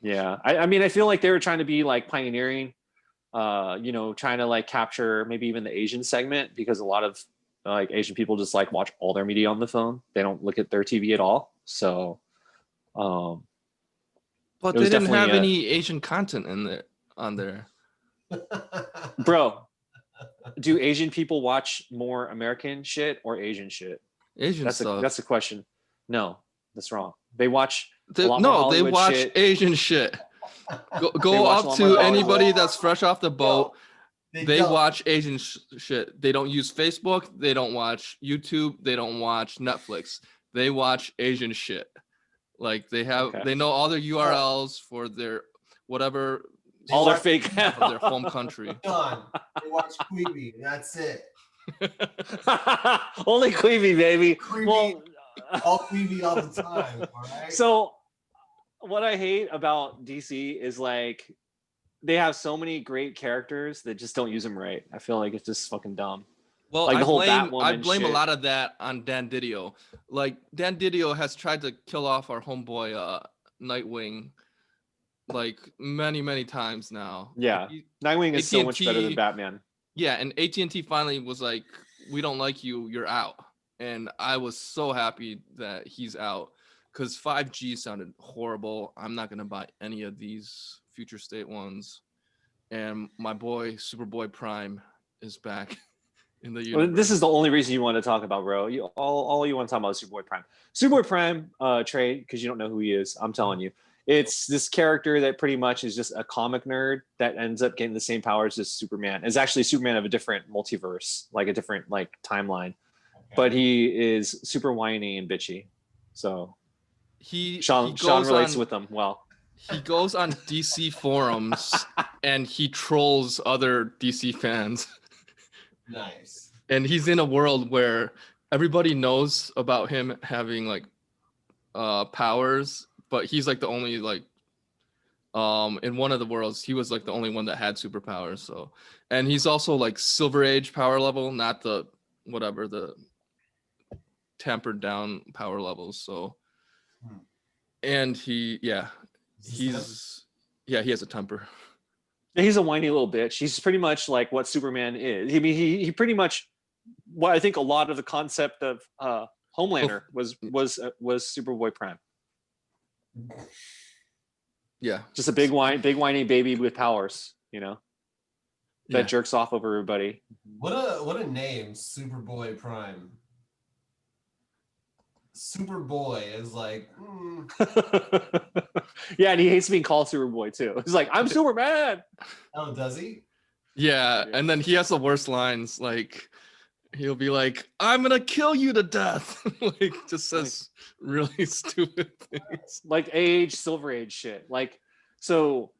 Yeah, I mean, I feel like they were trying to be like pioneering, trying to like capture maybe even the Asian segment, because a lot of like Asian people just like watch all their media on the phone. They don't look at their TV at all. So, but they didn't have any Asian content on there. Bro, do Asian people watch more American shit or Asian shit? Asian stuff. That's the question. No, that's wrong. They watch. They watch shit. Asian shit. Go up to anybody that's fresh off the boat. They watch Asian shit. They don't use Facebook. They don't watch YouTube. They don't watch Netflix. They watch Asian shit. Like they know all their URLs for their whatever. All their fake of their home country. Done. They watch Quibi. That's it. Only Quibi, baby. Quibi, well, all Quibi all the time. All right. So, what I hate about DC is like they have so many great characters that just don't use them right. I feel like it's just fucking dumb. Well, like I blame a lot of that on Dan Didio. Like Dan Didio has tried to kill off our homeboy Nightwing like many times now. Yeah, Nightwing is so much better than Batman. Yeah, and AT&T finally was like, we don't like you, you're out. And I was so happy that he's out because 5G sounded horrible. I'm not gonna buy any of these future state ones. And my boy Superboy Prime is back in the universe. Well, this is the only reason you want to talk about, bro. All you want to talk about is Superboy Prime. Superboy Prime, Trey, because you don't know who he is. I'm telling you. It's this character that pretty much is just a comic nerd that ends up getting the same powers as Superman. It's actually Superman of a different multiverse, like a different like timeline. but he is super whiny and bitchy. So he Sean goes relates on, with them well. he goes on DC forums and he trolls other DC fans. Nice. And he's in a world where everybody knows about him having like powers, but he's like the only like in one of the worlds he was like the only one that had superpowers. So, and he's also like Silver Age power level, not the whatever the tempered down power levels. So and he he has a temper. He's a whiny little bitch. He's pretty much like what Superman is. I mean, he pretty much what I think a lot of the concept of Homelander was Superboy Prime. Yeah, Just a big whiny baby with powers, you know, that yeah. jerks off over everybody. What a name, Superboy Prime. Superboy is like. Yeah, and he hates being called Superboy too. He's like, I'm Superman. Oh, does he? Yeah, and then he has the worst lines. Like he'll be like, "I'm gonna kill you to death." Like just says really stupid things. Like age, Silver Age shit. Like so,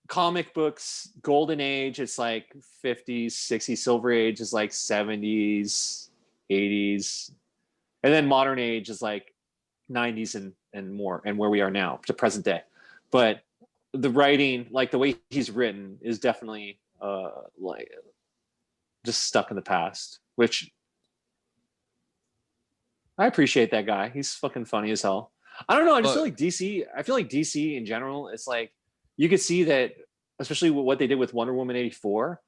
comic books, Golden Age, it's like 50s, 60s. Silver Age is like 70s, 80s, and then Modern Age is like 90s and more, and where we are now to present day. But the writing, like the way he's written, is definitely like just stuck in the past, which I appreciate that guy. He's fucking funny as hell. I don't know. I just feel like DC. I feel like DC in general. It's like you could see that, especially with what they did with Wonder Woman 84.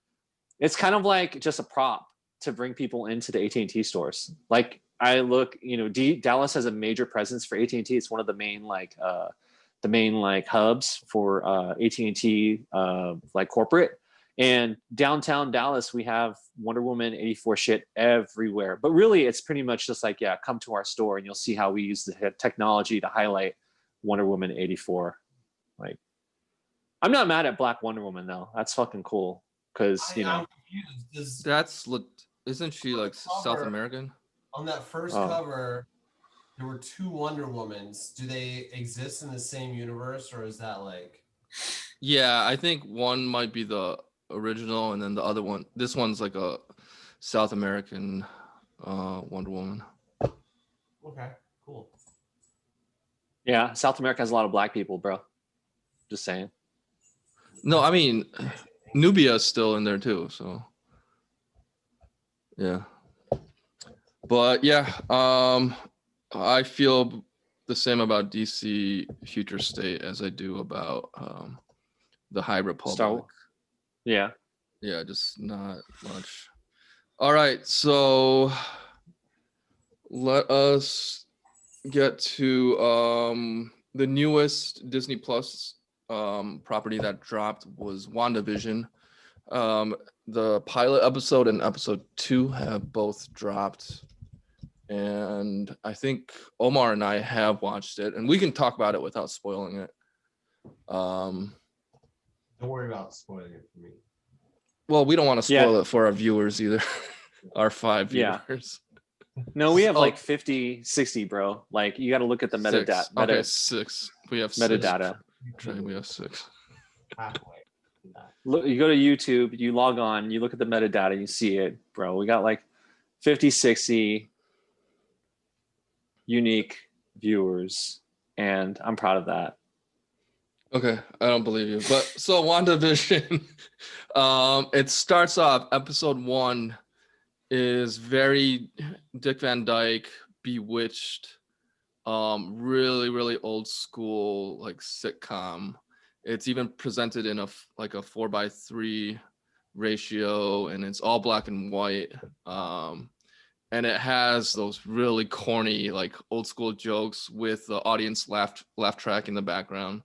It's kind of like just a prop to bring people into the AT&T stores. Like I look, you know, Dallas has a major presence for AT&T. It's one of the main hubs for AT&T like corporate. And downtown Dallas, we have Wonder Woman 84 shit everywhere. But really, it's pretty much just like, yeah, come to our store and you'll see how we use the technology to highlight Wonder Woman 84. Like, I'm not mad at Black Wonder Woman though. That's fucking cool because you know. I'm confused. Isn't she like South American? On that first cover, there were two Wonder Womans. Do they exist in the same universe, or is that like? Yeah, I think one might be the original, and then the other one. This one's like a South American Wonder Woman. Okay, cool. Yeah, South America has a lot of black people, bro. Just saying. No, I mean Nubia's still in there too, so yeah. But yeah, I feel the same about DC Future State as I do about the High Republic. Yeah. Yeah, just not much. All right, so let us get to the newest Disney Plus property that dropped was WandaVision. The pilot episode and episode 2 have both dropped, and I think Omar and I have watched it, and we can talk about it without spoiling it. Don't worry about spoiling it for me. Well, we don't want to spoil it for our viewers either. Our 5 viewers. No, we have like 50, 60, bro. Like you got to look at the metadata. Okay, 6. We have metadata. 6. We have 6. Halfway. Look, you go to YouTube, you log on, you look at the metadata, you see it, bro. We got like 50, 60 unique viewers, and I'm proud of that. Okay, I don't believe you. But so WandaVision, it starts off, episode 1 is very Dick Van Dyke, Bewitched, really, really old school like sitcom. It's even presented in a 4:3 ratio, and it's all black and white. And it has those really corny like old school jokes with the audience laugh track in the background.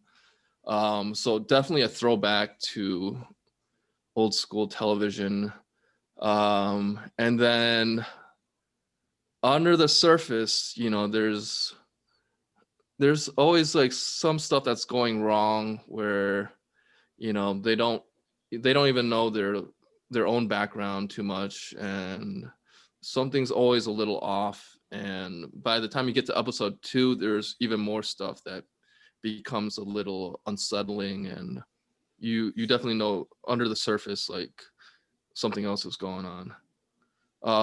So definitely a throwback to old school television. And then under the surface, you know, there's always like some stuff that's going wrong where, you know, they don't even know their own background too much, and something's always a little off, and by the time you get to episode 2, there's even more stuff that becomes a little unsettling, and you definitely know under the surface like something else is going on.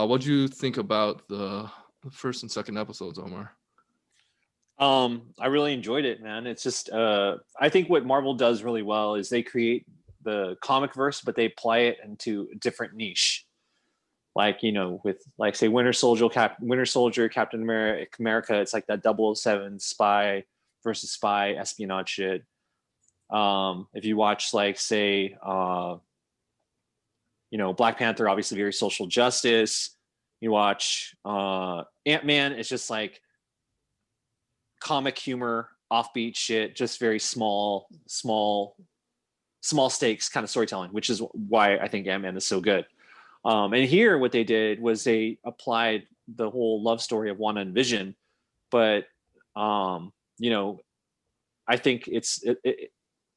What do you think about the first and second episodes, Omar? I really enjoyed it, man. It's just I think what Marvel does really well is they create the comic verse, but they apply it into a different niche. Like, you know, with like say Winter Soldier, Captain America, it's like that 007 spy versus spy espionage shit. If you watch like say you know, Black Panther, obviously very social justice. You watch Ant-Man, it's just like comic humor, offbeat shit, just very small stakes kind of storytelling, which is why I think Ant-Man is so good. And here what they did was they applied the whole love story of Wanda and Vision, but you know, I think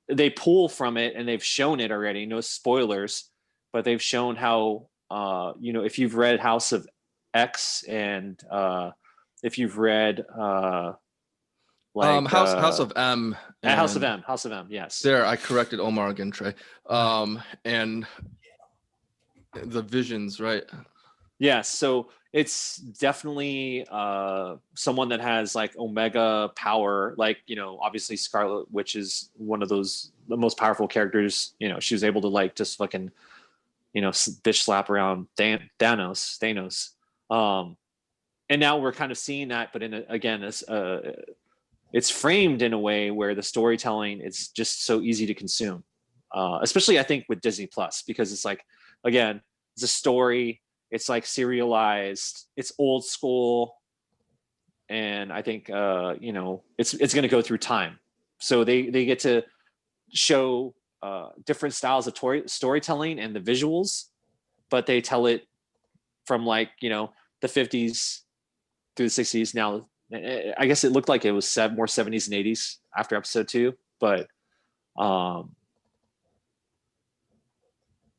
they pull from it, and they've shown it already, no spoilers, but they've shown how you know, if you've read House of X, and if you've read like House of M. House of M, yes. There, I corrected Omar again, Trey. And the visions, right? Yes, so it's definitely someone that has like Omega power, like, you know, obviously Scarlet Witch is one of those, the most powerful characters. You know, she was able to like just fucking, you know, bitch slap around Thanos. And now we're kind of seeing that, but again, it's framed in a way where the storytelling is just so easy to consume, especially I think with Disney Plus, because it's like, again, it's a story, it's like serialized, it's old school, and I think you know, it's going to go through time, so they get to show different styles of storytelling and the visuals, but they tell it from like, you know, the 50s through the 60s. Now I guess it looked like it was more 70s and 80s after episode 2, but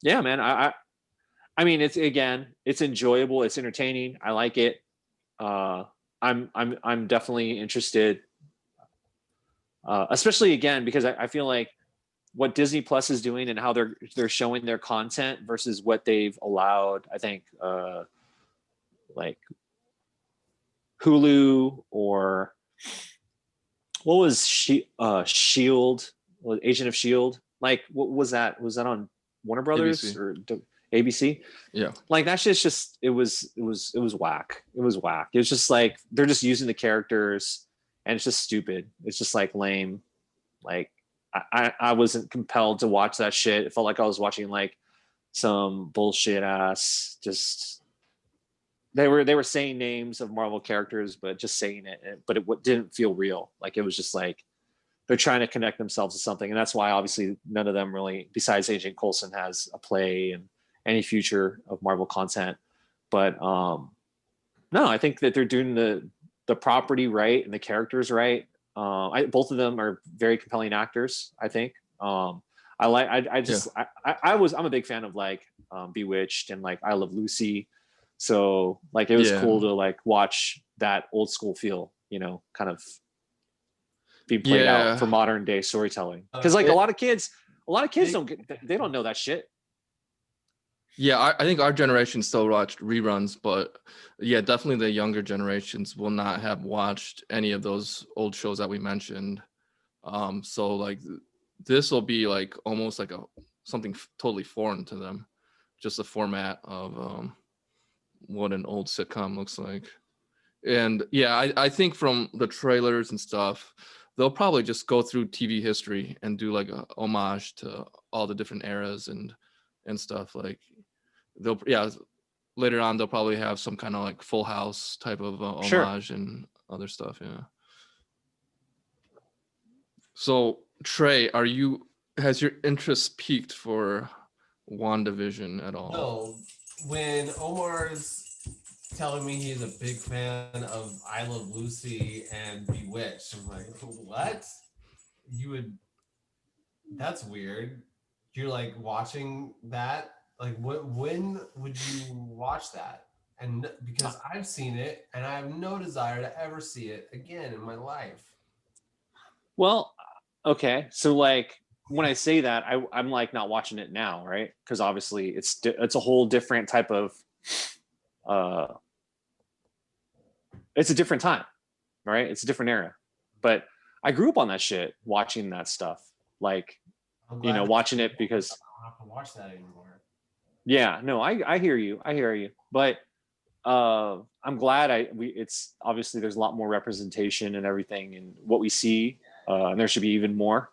yeah, man, I mean, it's, again, it's enjoyable, it's entertaining, I like it. I'm definitely interested, especially again because I feel like what Disney Plus is doing and how they're showing their content versus what they've allowed, I think like Hulu, or what was Shield, Agent of Shield, like what was that on Warner Brothers ABC. or ABC? Yeah. Like that shit's just, it was whack. It was whack. It was just like they're just using the characters, and it's just stupid. It's just like lame. Like I wasn't compelled to watch that shit. It felt like I was watching like some bullshit ass, just they were saying names of Marvel characters, but just saying it, but it didn't feel real. Like it was just like they're trying to connect themselves to something, and that's why obviously none of them really, besides Agent Coulson, has a play and any future of Marvel content. But no, I think that they're doing the property right and the characters right. Both of them are very compelling actors, I think. I'm a big fan of like Bewitched and like I Love Lucy. So like it was cool to like watch that old school feel, you know, kind of be played out for modern day storytelling. Because like a lot of kids don't know that shit. Yeah, I think our generation still watched reruns, but yeah, definitely the younger generations will not have watched any of those old shows that we mentioned. So like this will be like almost like something totally foreign to them, just the format of what an old sitcom looks like. And yeah, I think from the trailers and stuff, they'll probably just go through TV history and do like a homage to all the different eras and stuff. Like later on they'll probably have some kind of like Full House type of homage and other stuff. Yeah. So Trey, has your interest peaked for WandaVision at all? No, when Omar's telling me he's a big fan of I Love Lucy and Bewitched, I'm like, what? That's weird. You're like watching that? Like when would you watch that? and because I've seen it and I have no desire to ever see it again in my life. Well, okay. So like when I say that, I'm like not watching it now, right? Because obviously it's a whole different type of uh it's a different time, right? It's a different era. But I grew up on that shit, watching that stuff. Like, I'm glad watching it because I don't have to watch that anymore. yeah, no, I hear you. I hear you. But I'm glad it's obviously there's a lot more representation and everything and what we see. And there should be even more.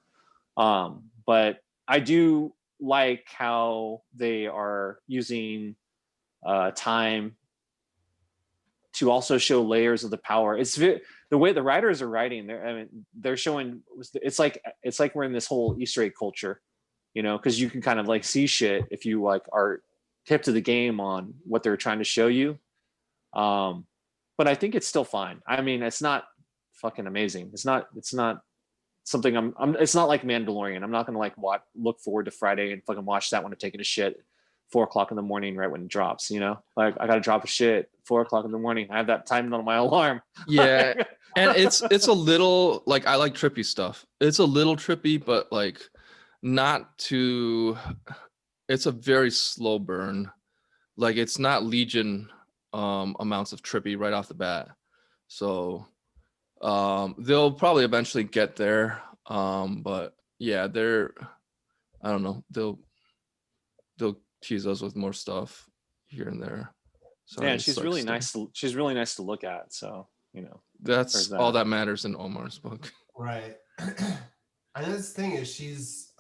But I do like how they are using time to also show layers of the power. The way the writers are writing. They're showing. It's like we're in this whole Easter egg culture, because you can kind of like see shit if you like are hip to the game on what they're trying to show you. But I think it's still fine. I mean, it's not fucking amazing. It's not something it's not like Mandalorian. I'm not gonna like look forward to Friday and fucking watch that when I'm taking a shit 4 o'clock in the morning right when it drops. Like I gotta drop a shit 4 o'clock in the morning. I have that timed on my alarm. Yeah, and it's a little like I like trippy stuff. It's a little trippy, but like not too. It's a very slow burn. Like it's not Legion amounts of trippy right off the bat. So they'll probably eventually get there. But yeah, I don't know. They'll tease us with more stuff here and there. So Yeah, she's really nice. She's really nice to look at. So that's all that matters in Omar's book. Right. And this thing is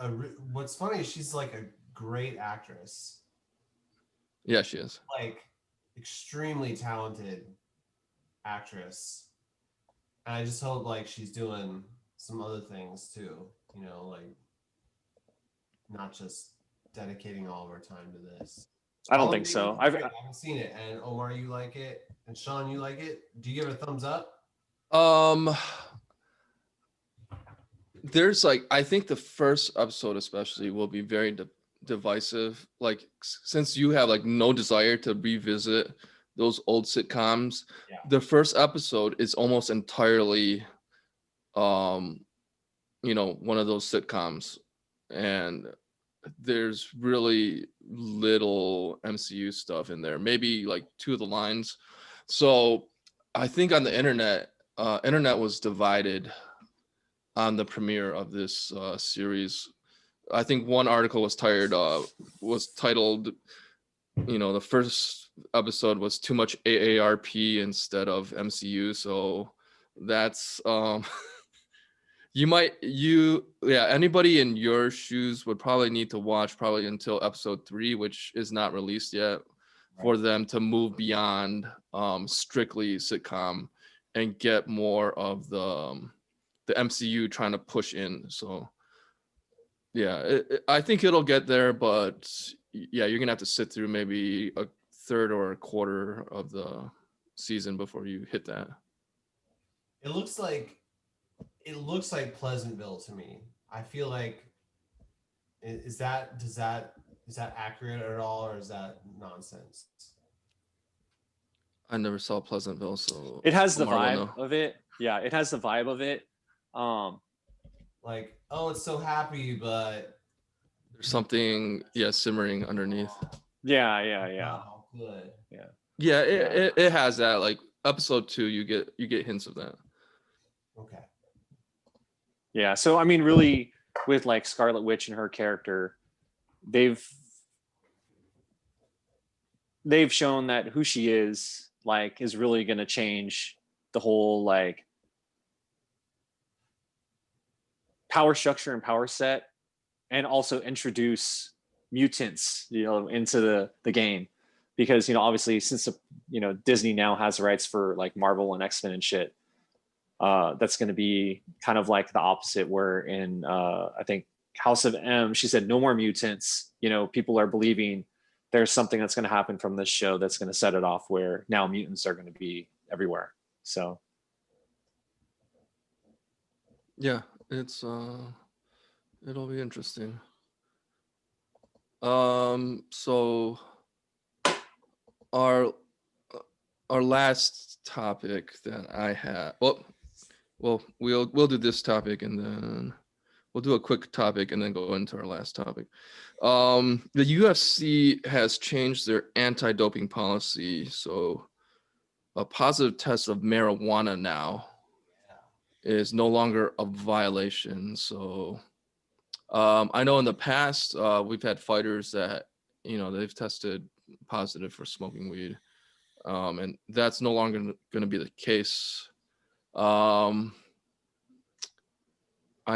what's funny is she's like a great actress. Yeah, she is. Like extremely talented actress. And I just hope like she's doing some other things too, like not just dedicating all of her time to this. I don't think so. I haven't seen it. And Omar, you like it? And Sean, you like it? Do you give it a thumbs up? There's like I think the first episode especially will be very divisive. Like since you have like no desire to revisit those old sitcoms, the first episode is almost entirely one of those sitcoms, and there's really little MCU stuff in there, maybe like 2 of the lines. So I think on the internet was divided on the premiere of this series. I think one article was titled, the first episode was too much AARP instead of MCU. So that's anybody in your shoes would probably need to watch probably until episode 3, which is not released yet, for them to move beyond strictly sitcom and get more of the MCU trying to push in. So yeah, I think it'll get there, but yeah, you're gonna have to sit through maybe a third or a quarter of the season before you hit that. It looks like Pleasantville to me. I feel like is that accurate at all, or is that nonsense? I never saw Pleasantville, so it has the vibe of it. Yeah, it has the vibe of it. Like, oh, it's so happy, but there's something simmering underneath. Yeah. Oh, good. Yeah, it has that. Like episode 2, you get hints of that. Okay. Yeah, so I mean, really, with like Scarlet Witch and her character, they've shown that who she is like is really going to change the whole like power structure and power set, and also introduce mutants into the game, because obviously since Disney now has the rights for like Marvel and X-Men and shit, that's going to be kind of like the opposite, where in I think House of M, she said no more mutants. People are believing there's something that's going to happen from this show that's going to set it off, where now mutants are going to be everywhere. So yeah, it's it'll be interesting. So our our last topic that I have. Well, we'll do this topic and then we'll do a quick topic and then go into our last topic. The UFC has changed their anti-doping policy, so a positive test of marijuana now is no longer a violation. So I know in the past we've had fighters that they've tested positive for smoking weed, and that's no longer going to be the case. I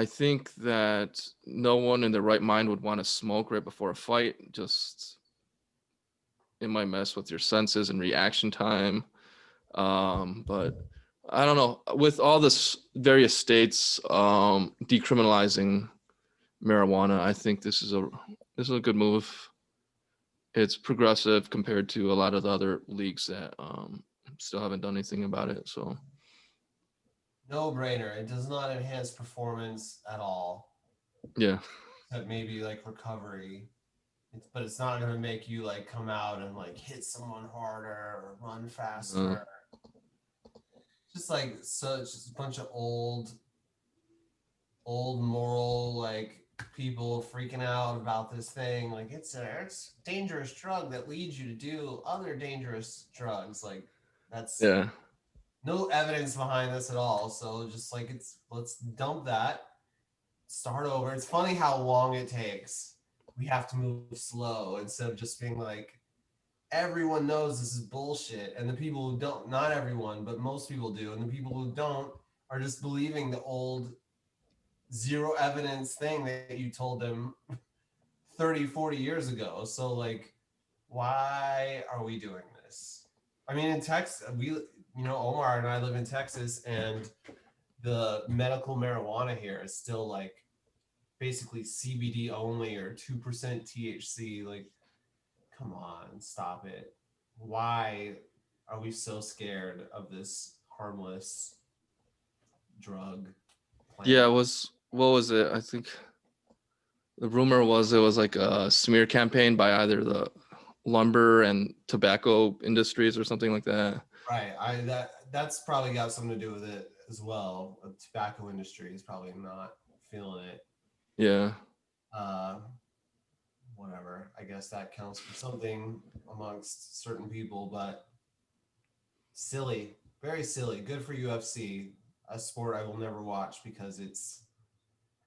think that no one in their right mind would want to smoke right before a fight. Just it might mess with your senses and reaction time. But I don't know. With all this various states decriminalizing marijuana, I think this is a good move. It's progressive compared to a lot of the other leagues that still haven't done anything about it. So. No brainer. It does not enhance performance at all. Yeah. Except maybe like recovery. But it's not gonna make you like come out and like hit someone harder or run faster. Just like just a bunch of old moral like people freaking out about this thing. Like it's a dangerous drug that leads you to do other dangerous drugs. Like that's no evidence behind this at all. So just like let's dump that, start over. It's funny how long it takes. We have to move slow instead of just being like, everyone knows this is bullshit. And the people who don't, not everyone, but most people do. And the people who don't are just believing the old zero evidence thing that you told them 30, 40 years ago. So like, why are we doing this? I mean, in Texas, Omar and I live in Texas, and the medical marijuana here is still like basically CBD only or 2% THC. Like, come on, stop it. Why are we so scared of this harmless drug plant? Yeah, what was it? I think the rumor was it was like a smear campaign by either the lumber and tobacco industries or something like that. Right. That's probably got something to do with it as well. The tobacco industry is probably not feeling it. Yeah. Whatever. I guess that counts for something amongst certain people, but silly, very silly. Good for UFC, a sport I will never watch because it's,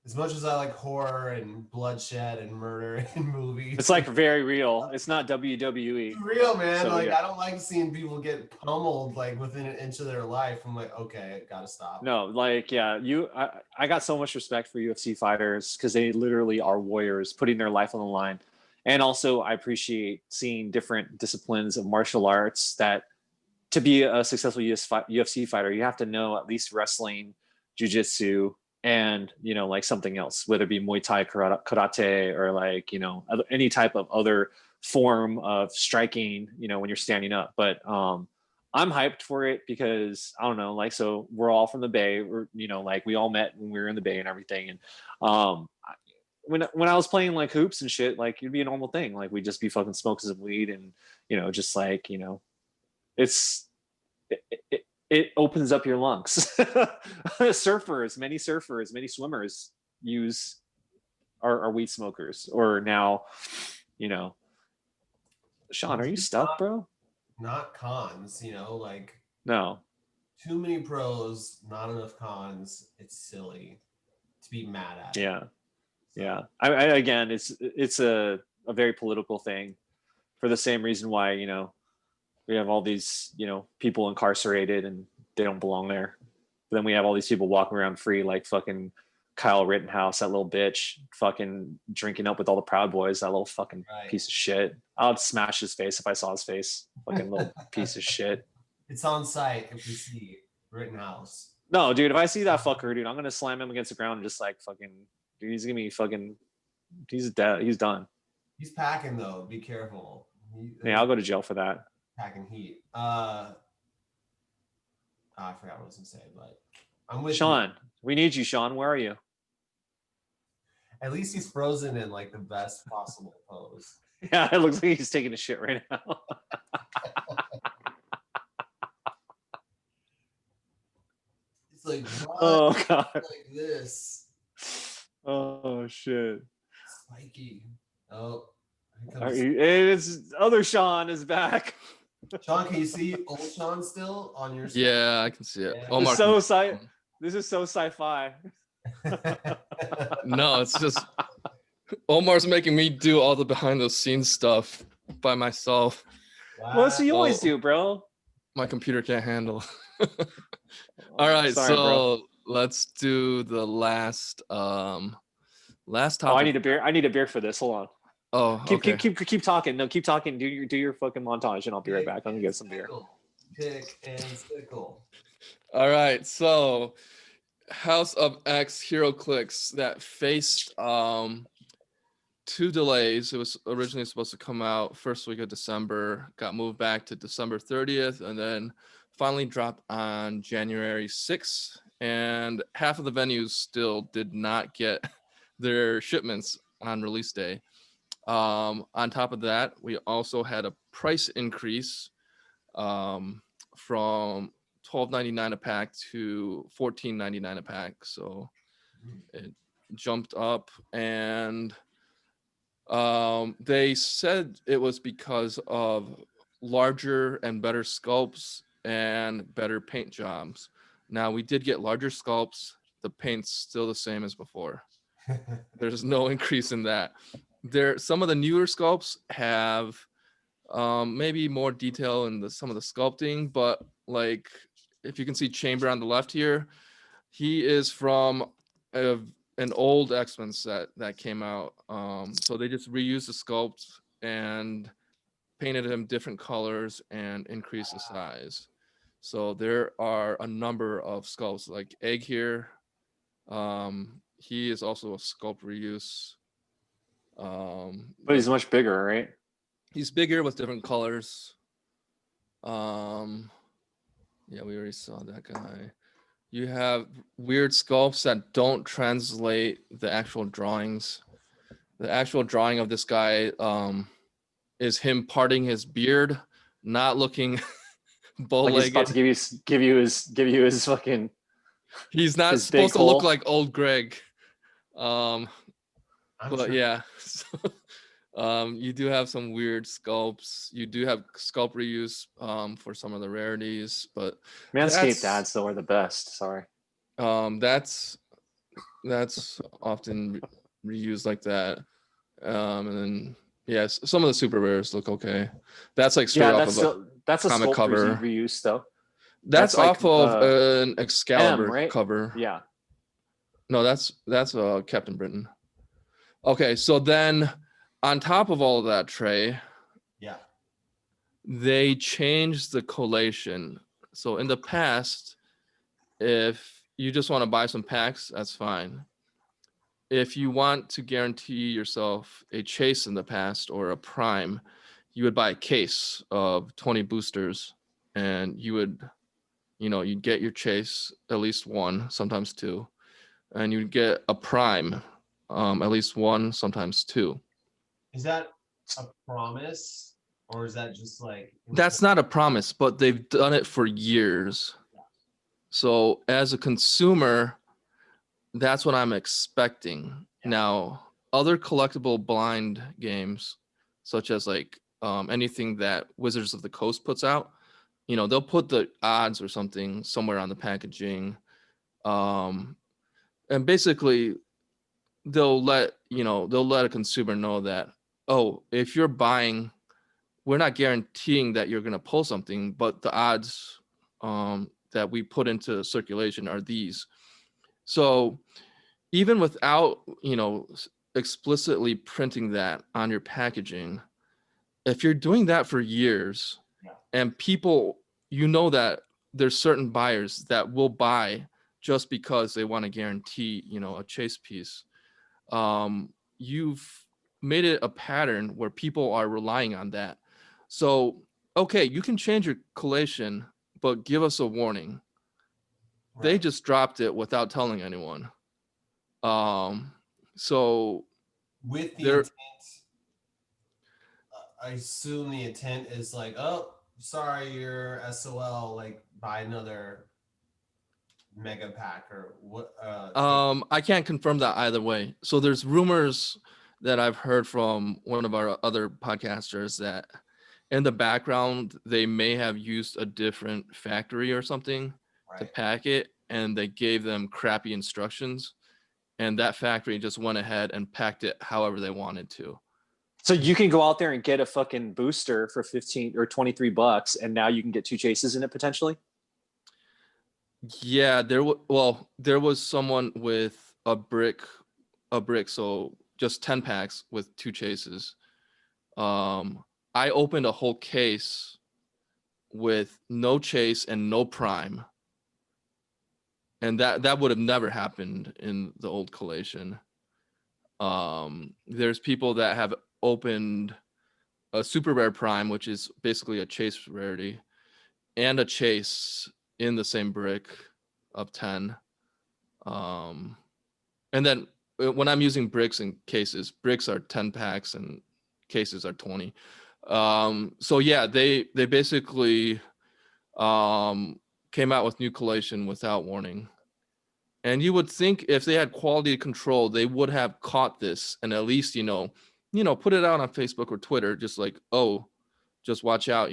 as much as I like horror and bloodshed and murder in movies, It's like very real. It's not WWE. it's real, man. So, like yeah. I don't like seeing people get pummeled like within an inch of their life. I'm like, okay, gotta stop. No, like, yeah, I got so much respect for UFC fighters because they literally are warriors putting their life on the line. And also I appreciate seeing different disciplines of martial arts that to be a successful UFC fighter, you have to know at least wrestling, jiu-jitsu, and like something else, whether it be Muay Thai, karate, or like any type of other form of striking when you're standing up. But I'm hyped for it because I don't know, like, so we're all from the Bay. We're like we all met when we were in the Bay and everything. And when I was playing like hoops and shit, like it'd be a normal thing. Like we'd just be fucking smoking some weed and just like it opens up your lungs. Many surfers, many swimmers are weed smokers. Or now, Sean, are you stuck, bro? Not cons, like No. too many pros, not enough cons. It's silly to be mad at. Yeah. I again, it's a very political thing for the same reason why, we have all these, people incarcerated and they don't belong there. But then we have all these people walking around free, like fucking Kyle Rittenhouse, that little bitch, fucking drinking up with all the Proud Boys, that little fucking piece of shit. I'd smash his face if I saw his face. Fucking little piece of shit. It's on site if we see Rittenhouse. No, dude, if I see that fucker, dude, I'm gonna slam him against the ground and just like fucking, dude, he's gonna be fucking, he's dead. He's done. He's packing though. Be careful. Yeah, I'll go to jail for that. Packing heat. I forgot what I was gonna say, but I'm with Sean. you. We need you, Sean. Where are you? At least he's frozen in like the best possible pose. Yeah, it looks like he's taking a shit right now. like what? Oh god. Like this. Oh shit. Spiky. Oh, here Are comes you, it's other Sean is back. Sean. Can you see old Sean still on your screen? Yeah, I can see it. Yeah. Omar It's so can- sci. This is so sci-fi. No, it's just Omar's making me do all the behind the scenes stuff by myself. Well, that's what you always Wow. do, bro. My computer can't handle. All right, Sorry, so bro. let's do the last last Oh, I topic. need a beer. I need a beer for this. Hold on. Oh, okay. Keep talking. No, keep talking. Do your fucking montage, and I'll be right back. I'm gonna get some beer. Pick and sickle. All right, so House of X Hero Clicks that faced two delays. It was originally supposed to come out first week of December, got moved back to December 30th, and then finally dropped on January 6th. And half of the venues still did not get their shipments on release day. On top of that, we also had a price increase from $12.99 a pack to $14.99 a pack. So it jumped up, and they said it was because of larger and better sculpts and better paint jobs. Now we did get larger sculpts. The paint's still the same as before. There's no increase in that. Some of the newer sculpts have maybe more detail in some of the sculpting, but like if you can see Chamber on the left here, he is from an old X-Men set that came out. So they just reused the sculpt and painted him different colors and increased the size. So there are a number of sculpts like Egg here. He is also a sculpt reuse. But he's much bigger, right? He's bigger with different colors. Yeah, we already saw that guy. You have weird sculpts that don't translate the actual drawings. The actual drawing of this guy is him parting his beard, not looking Like he's about to bow-legged. give you his fucking. He's not his big supposed to look hole. like old Greg. I'm But sure. yeah. You do have some weird sculpts. You do have sculpt reuse for some of the rarities, but Manscaped that's ads though are the best. Sorry. that's often reused like that. And then yes, some of the super rares look okay. That's like straight Yeah, off of a that's a comic sculpt cover. reuse though. That's that's like, off of an Excalibur right? cover. Yeah. No, that's Captain Britain. Okay, so then on top of all of that, Trey, Yeah. they changed the collation. So in the past, if you just want to buy some packs, that's fine. If you want to guarantee yourself a chase in the past or a prime, you would buy a case of 20 boosters, and you'd get your chase, at least one, sometimes two, and you'd get a prime, at least one, sometimes two. Is that a promise, or is that just like? That's not a promise, but they've done it for years. So as a consumer, that's what I'm expecting. Yeah. Now, other collectible blind games, such as like anything that Wizards of the Coast puts out, they'll put the odds or something somewhere on the packaging. And basically they'll let a consumer know that, oh, if you're buying, we're not guaranteeing that you're going to pull something, but the odds that we put into circulation are these. So even without explicitly printing that on your packaging, if you're doing that for years, Yeah. and people, that there's certain buyers that will buy just because they want to guarantee a chase piece, you've made it a pattern where people are relying on that. So okay, you can change your collation, but give us a warning. They Right. just dropped it without telling anyone. So With the there, intent, I assume the intent is like, oh, sorry, you're SOL. Like, buy another mega pack or what? I can't confirm that either way. So there's rumors that I've heard from one of our other podcasters that in the background they may have used a different factory or something to right. pack it, and they gave them crappy instructions, and that factory just went ahead and packed it however they wanted to. So you can go out there and get a fucking booster for 15 or 23 bucks, and now you can get 2 chases in it potentially. Yeah, there was someone with a brick, so just 10 packs with 2 chases. I opened a whole case with no chase and no prime, and that would have never happened in the old collation. There's people that have opened a super rare prime, which is basically a chase rarity, and a chase in the same brick of 10. And then when I'm using bricks and cases, bricks are 10 packs and cases are 20. So yeah, they basically came out with new collation without warning. And you would think if they had quality control, they would have caught this and at least, put it out on Facebook or Twitter, just like, oh, just watch out,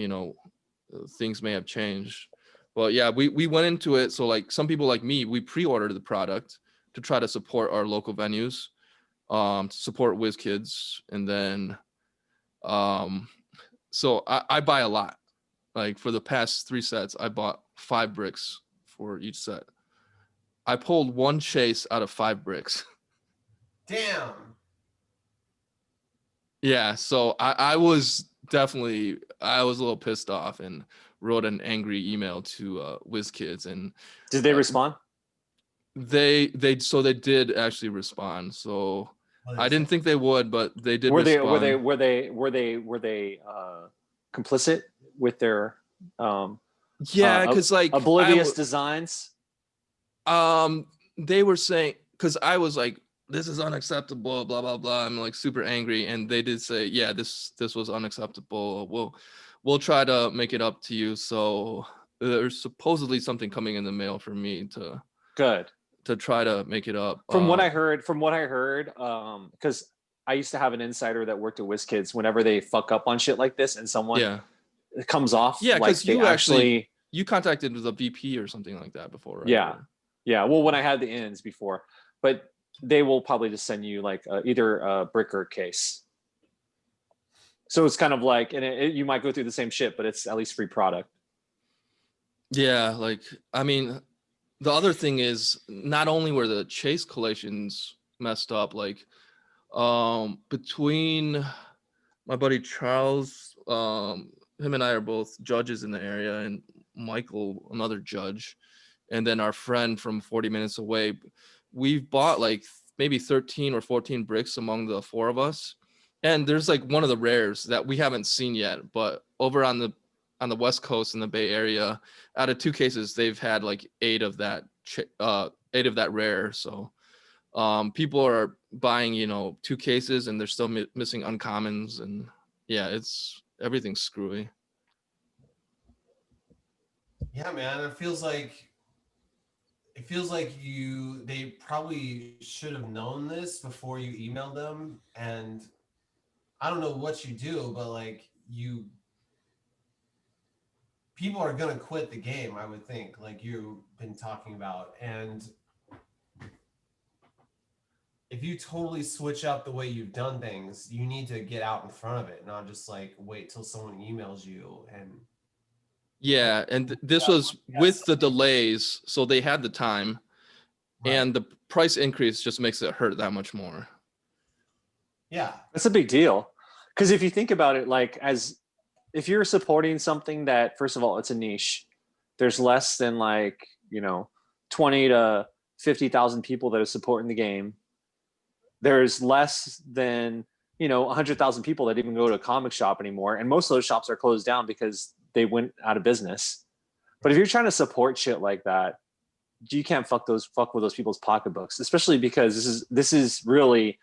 things may have changed. Well, yeah, we went into it. So like some people like me, we pre-ordered the product to try to support our local venues, to support WizKids. And then, so I buy a lot. Like for the past 3 sets, I bought 5 bricks for each set. I pulled 1 chase out of 5 bricks. Damn. Yeah, so I was a little pissed off and wrote an angry email to WizKids, and Did they respond? they did actually respond. So What I is didn't it? think they would, but they did Were they complicit with their Yeah, because like oblivious designs? they were saying, because I was like, this is unacceptable, blah blah blah. I'm like super angry, and they did say, yeah, this was unacceptable. We'll try to make it up to you. So there's supposedly something coming in the mail for me Good. to try to make it up. From what I heard, because I used to have an insider that worked at WizKids. Whenever they fuck up on shit like this, and someone yeah, comes off, Yeah, like 'cause they you actually, you contacted the VP or something like that before, right? Yeah. yeah. Well, when I had the ins before, but they will probably just send you like either a brick or a case. So it's kind of like, and you might go through the same shit, but it's at least free product. Yeah, like I mean, the other thing is not only were the chase collations messed up, like between my buddy Charles, him and I are both judges in the area, and Michael, another judge, and then our friend from 40 minutes away, we've bought like maybe 13 or 14 bricks among the 4 of us. And there's like one of the rares that we haven't seen yet, but over on the West Coast in the Bay Area, out of 2 cases, they've had like 8 of that rare. So people are buying, 2 cases and they're still missing uncommons, and yeah, everything's screwy. Yeah, man. It feels like they probably should have known this before you emailed them. And I don't know what you do, but like people are gonna quit the game, I would think, like you've been talking about. And if you totally switch up the way you've done things, you need to get out in front of it, not just like wait till someone emails you. And Yeah, and this was with the delays, so they had the time, Right. and the price increase just makes it hurt that much more. Yeah, That's a big deal. Because if you think about it, like if you're supporting something that, first of all, it's a niche, there's less than 20 to 50,000 people that are supporting the game. There's less than 100,000 people that even go to a comic shop anymore, and most of those shops are closed down because they went out of business. But if you're trying to support shit like that, you can't fuck with those people's pocketbooks, especially because this is really,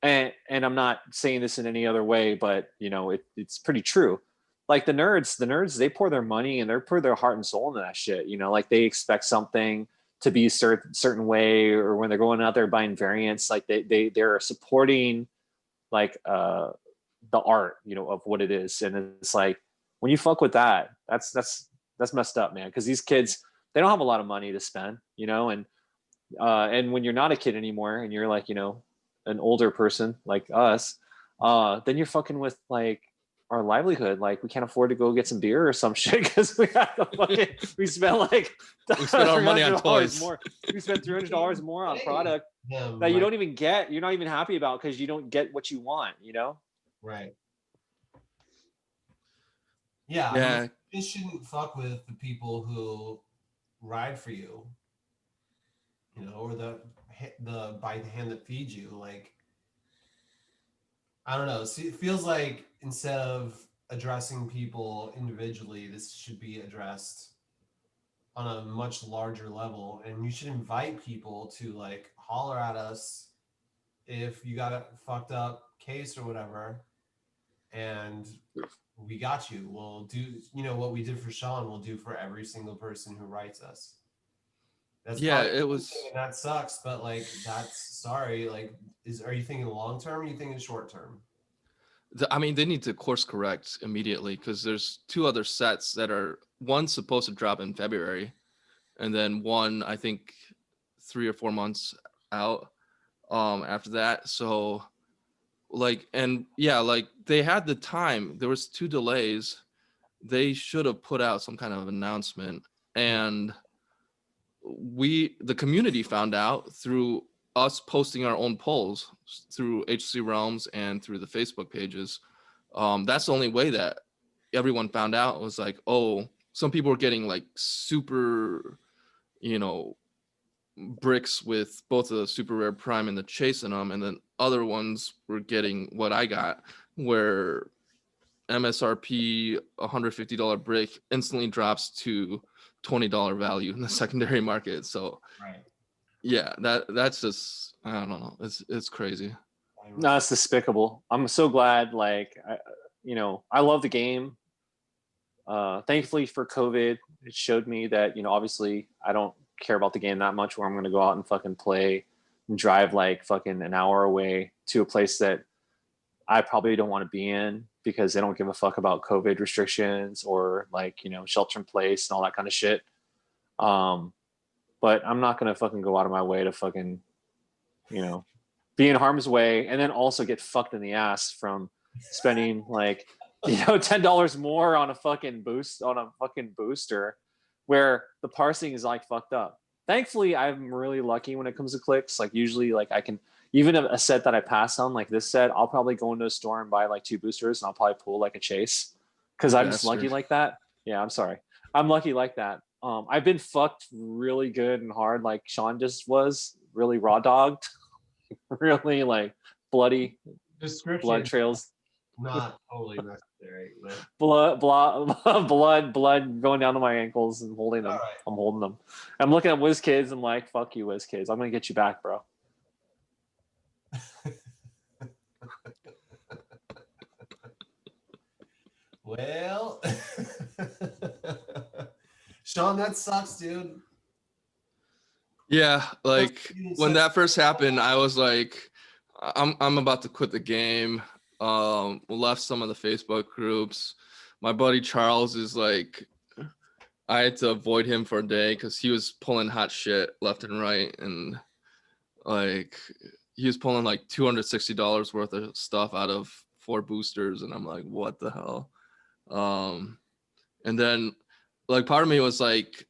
and I'm not saying this in any other way, but it's pretty true. like the nerds, they pour their money and they pour their heart and soul into that shit. You know, like they expect something to be certain way, or when they're going out there buying variants, like they're supporting like the art, you know, of what it is. And it's like when you fuck with that, that's messed up, man. Because these kids, they don't have a lot of money to spend, you know, and when you're not a kid anymore and you're like, you know, an older person like us, then you're fucking with like our livelihood. Like we can't afford to go get some beer or some shit because we spent like We spent our money on $300 toys. more. We spent $300 more on product Him, that you like- don't even get. You're not even happy about because you don't get what you want. You know. Right. Yeah. I Yeah. mean, you shouldn't fuck with the people who ride for you. You know, or the by the hand that feeds you. Like, I don't know. See, it feels like instead of addressing people individually, this should be addressed on a much larger level. And you should invite people to like holler at us if you got a fucked up case or whatever. And we got you. We'll do, you know, what we did for Sean, we'll do for every single person who writes us. That's Yeah, probably it was. and that sucks, but like that's sorry. Like, are you thinking long term? Or are you thinking short term? I mean, they need to course correct immediately because there's 2 other sets that are, one supposed to drop in February, and then one I think 3 or 4 months out after that. So like, and yeah, like they had the time. There was 2 delays. They should have put out some kind of announcement, and the community found out through us posting our own polls through HC Realms and through the Facebook pages. That's the only way that everyone found out. Was like, oh, some people were getting like super, you know, bricks with both the super rare prime and the chase in them, and then other ones were getting what I got, where MSRP $150 brick instantly drops to $20 value in the secondary market. So Right. yeah, that's just, I don't know, it's crazy. No, it's despicable. I'm so glad. Like, you know, I love the game. Thankfully for COVID, it showed me that, you know, obviously I don't care about the game that much where I'm going to go out and fucking play and drive like fucking an hour away to a place that I probably don't want to be in because they don't give a fuck about COVID restrictions or like, you know, shelter in place and all that kind of shit. But I'm not going to fucking go out of my way to fucking, you know, be in harm's way and then also get fucked in the ass from spending like, you know, $10 more on a fucking booster where the parsing is like fucked up. Thankfully, I'm really lucky when it comes to clicks. Like usually like I can, even a set that I pass on like this set, I'll probably go into a store and buy like 2 boosters and I'll probably pull like a chase because I'm just lucky like that. Yeah, I'm sorry. I'm lucky like that. I've been fucked really good and hard like Sean just was, really raw dogged, really like bloody Description. blood trails. Not totally necessary. But... blood going down to my ankles and holding them. All right. I'm holding them. I'm looking at WizKids. I'm like, fuck you, WizKids. I'm gonna get you back, bro. Well, Sean, that sucks, dude. Yeah, like feeling when so- that first happened, I was like, I'm about to quit the game. Left some of the Facebook groups. My buddy Charles is like, I had to avoid him for a day because he was pulling hot shit left and right, and like he was pulling like $260 worth of stuff out of 4 boosters, and I'm like, what the hell? And then like part of me was like,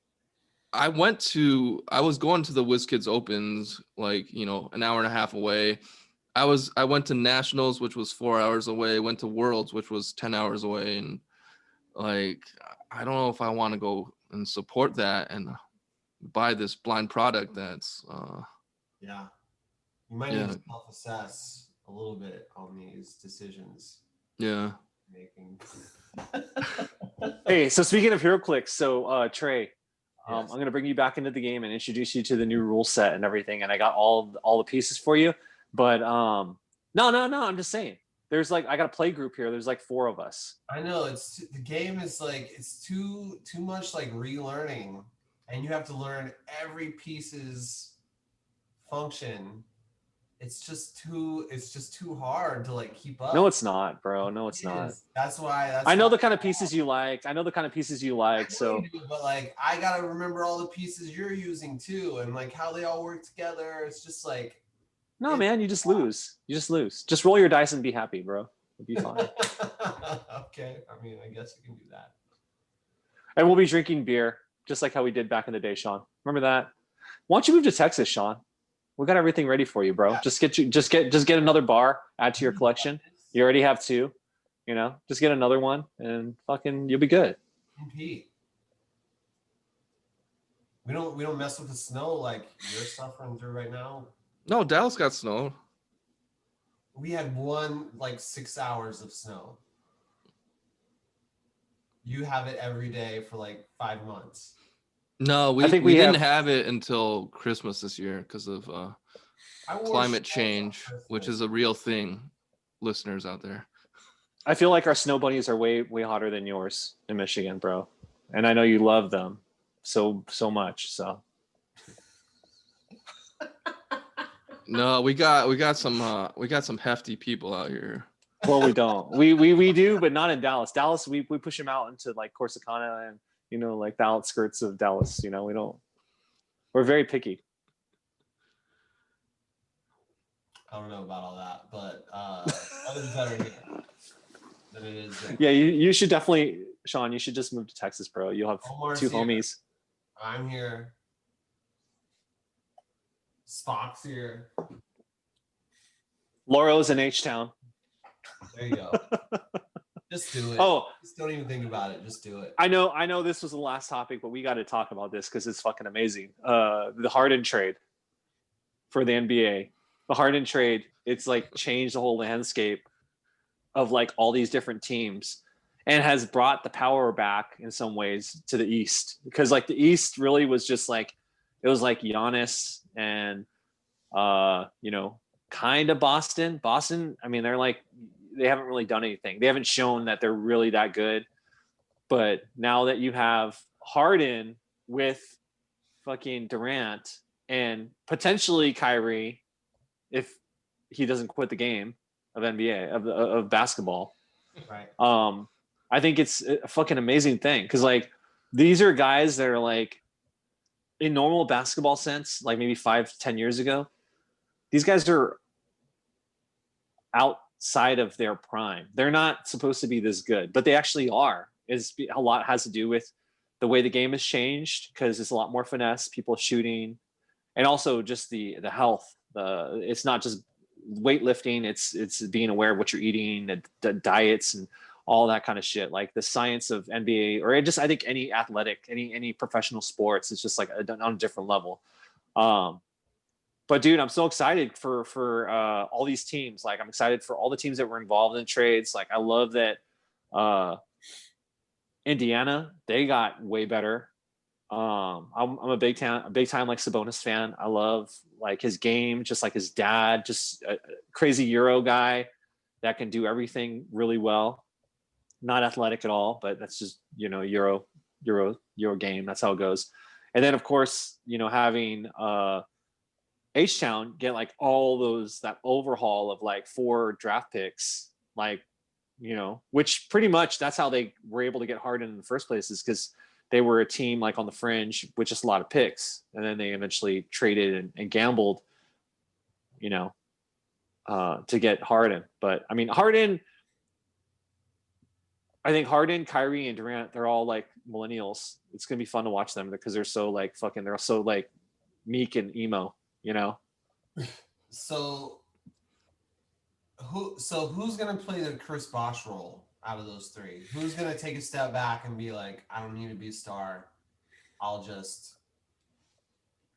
I was going to the WizKids Opens, like, you know, an hour and a half away. I went to Nationals, which was 4 hours away, went to Worlds, which was 10 hours away. And like, I don't know if I want to go and support that and buy this blind product that's, Yeah. You might Yeah. need to self-assess a little bit on these decisions yeah. you're making. Hey, so speaking of HeroClix, so Trey, Yes. I'm gonna bring you back into the game and introduce you to the new rule set and everything. And I got all the pieces for you. But no, I'm just saying. There's like I got a play group here. There's like 4 of us. I know the game is like it's too much like relearning, and you have to learn every piece's function. It's just too hard to like keep up. No, it's not, bro. No, it's It not. is. That's why. I know the kind of pieces you like. I know the kind of pieces you I like. know So you do, but like I gotta remember all the pieces you're using too, and like how they all work together. It's just like no, man, you just lose. You just lose. Just roll your dice and be happy, bro. It'll be fine. okay. I mean, I guess you can do that. And we'll be drinking beer, just like how we did back in the day, Sean. Remember that? Why don't you move to Texas, Sean? We got everything ready for you, bro. Yeah. Just get another bar, add to your collection. You already have 2, you know. Just get another one, and fucking you'll be good. Compete. We don't mess with the snow like you're suffering through right now. No, Dallas got snow. We had one like 6 hours of snow. You have it every day for like 5 months. No, we I think we we didn't have- have it until Christmas this year because of I wore climate snow on change, which Christmas. is a real thing, listeners out there. I feel like our snow bunnies are way hotter than yours in Michigan, bro. And I know you love them so much. So No, we got some hefty people out here. well, we don't. We do, but not in Dallas. Dallas, we push them out into like Corsicana and like the outskirts of Dallas. We don't. We're very picky. I don't know about all that, but weather's better here than it is there. Yeah, you should definitely, Sean. You should just move to Texas, bro. You'll have Omar's 2 here. homies. I'm here. Spock's here. Laurel's in H-Town. There you go. Just do it. Oh, Just don't even think about it. Just do it. I know this was the last topic, but we got to talk about this because it's fucking amazing. The Harden trade for the NBA. The Harden trade, it's like changed the whole landscape of like all these different teams and has brought the power back in some ways to the East, because like the East really was just like, it was like Giannis and kind of Boston. I mean, they haven't really done anything. They haven't shown that they're really that good. But now that you have Harden with fucking Durant and potentially Kyrie, if he doesn't quit the game of NBA of basketball, Right. I think it's a fucking amazing thing, because like these are guys that are like, in normal basketball sense, like maybe 5-10 years ago, these guys are outside of their prime. They're not supposed to be this good, but they actually are. A lot has to do with the way the game has changed, because it's a lot more finesse, people shooting, and also just the health. It's not just weightlifting, it's being aware of what you're eating, the diets and all that kind of shit. Like the science of NBA, or I think any athletic, any professional sports, it's just like on a different level. But dude, I'm so excited for all these teams. Like I'm excited for all the teams that were involved in trades. Like I love that Indiana, they got way better. I'm a big time like Sabonis fan. I love like his game, just like his dad, just a crazy Euro guy that can do everything really well. Not athletic at all, but that's just Euro game. That's how it goes. And then of course having H-Town get like all that overhaul of like 4 draft picks, like which pretty much that's how they were able to get Harden in the first place, is because they were a team like on the fringe with just a lot of picks, and then they eventually traded and gambled to get Harden. But I mean I think Harden, Kyrie, and Durant, they're all like millennials. It's gonna be fun to watch them because they're so like they're so like meek and emo, So who's gonna play the Chris Bosh role out of those 3? Who's gonna take a step back and be like, I don't need to be a star. I'll just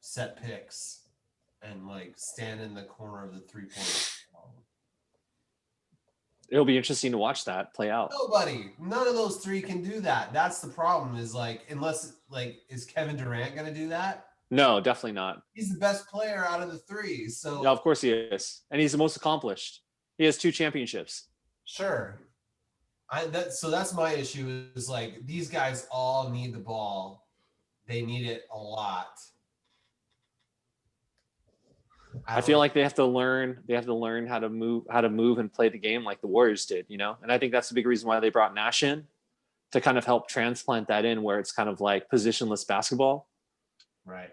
set picks and like stand in the corner of the 3-point. It'll be interesting to watch that play out. None of those 3 can do that. That's the problem, is like, unless like, is Kevin Durant gonna do that? No, definitely not. He's the best player out of the 3. So Yeah, of course he is, and he's the most accomplished. He has 2 championships. Sure. That's my issue is like these guys all need the ball. They need it a lot. I feel like they have to learn how to move and play the game like the Warriors did, you know? And I think that's the big reason why they brought Nash in, to kind of help transplant that in, where it's kind of like positionless basketball. right.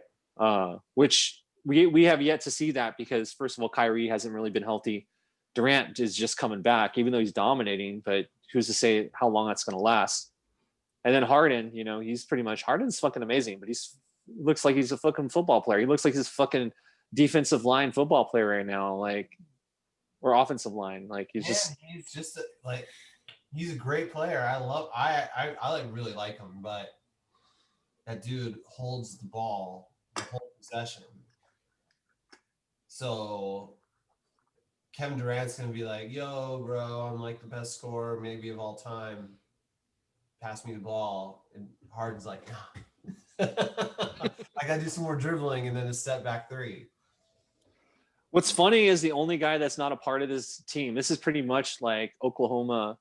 Which we have yet to see that, because first of all, Kyrie hasn't really been healthy. Durant is just coming back, even though he's dominating, but who's to say how long that's going to last? And then Harden, you know, Harden's fucking amazing, but looks like he's a fucking football player. He looks like he's a fucking defensive line football player right now, like, or offensive line. Like he's he's a great player. I like really like him, but that dude holds the ball the whole possession. So Kevin Durant's gonna be like, "Yo, bro, I'm like the best scorer maybe of all time. Pass me the ball." And Harden's like, "Nah. I gotta do some more dribbling and then a step back three." What's funny is the only guy that's not a part of this team. This is pretty much like Oklahoma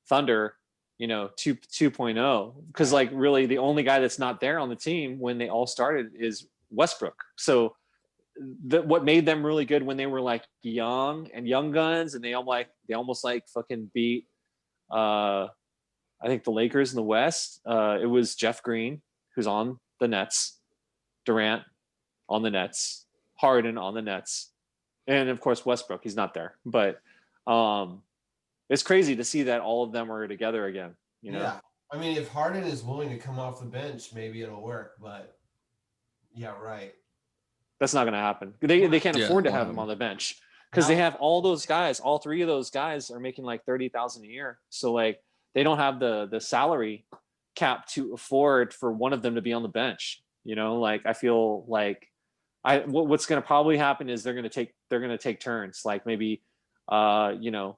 Thunder, you know, 2.0, because like really the only guy that's not there on the team when they all started is Westbrook. So what made them really good when they were like young guns, and they almost like fucking beat I think the Lakers in the West. It was Jeff Green, who's on the Nets, Durant on the Nets, Harden on the Nets, and of course Westbrook. He's not there, but it's crazy to see that all of them are together again. You know? Yeah, I mean, if Harden is willing to come off the bench, maybe it'll work. But yeah, right. That's not going to happen. They can't afford to have him wow. on the bench, because they have all those guys. All three of those guys are making like $30,000 a year. So like they don't have the salary cap to afford for one of them to be on the bench. You know, like I feel like what's going to probably happen is they're going to take turns. Like maybe you know,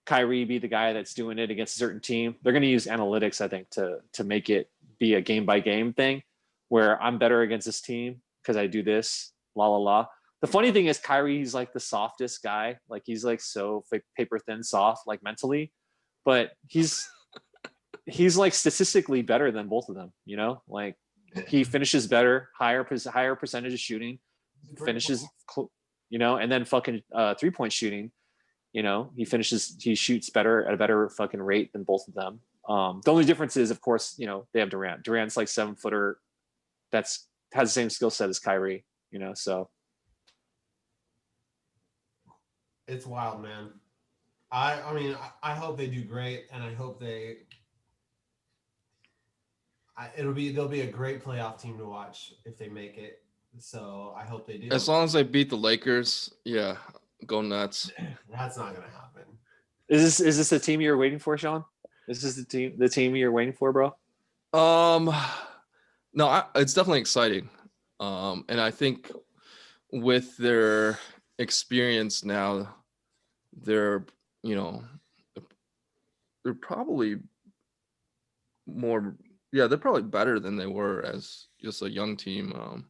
Kyrie be the guy that's doing it against a certain team. They're going to use analytics, I think, to make it be a game by game thing, where I'm better against this team because I do this. La la la. The funny thing is Kyrie, he's like the softest guy. Like he's like so paper thin soft, like mentally, but he's like statistically better than both of them. You know, like he finishes better, higher percentage of shooting, finishes, you know, and then fucking 3-point shooting. You know, he shoots better at a better fucking rate than both of them. The only difference is, of course, you know, they have Durant. Durant's like 7-footer has the same skill set as Kyrie. You know, so It's wild, man. I mean, I hope they do great, and I hope there'll be a great playoff team to watch if they make it. So I hope they do. As long as they beat the Lakers, yeah, go nuts. That's not gonna happen. Is this the team you're waiting for, Sean? Is this the team you're waiting for, bro? No, it's definitely exciting. And I think with their experience now, they're probably they're probably better than they were as just a young team.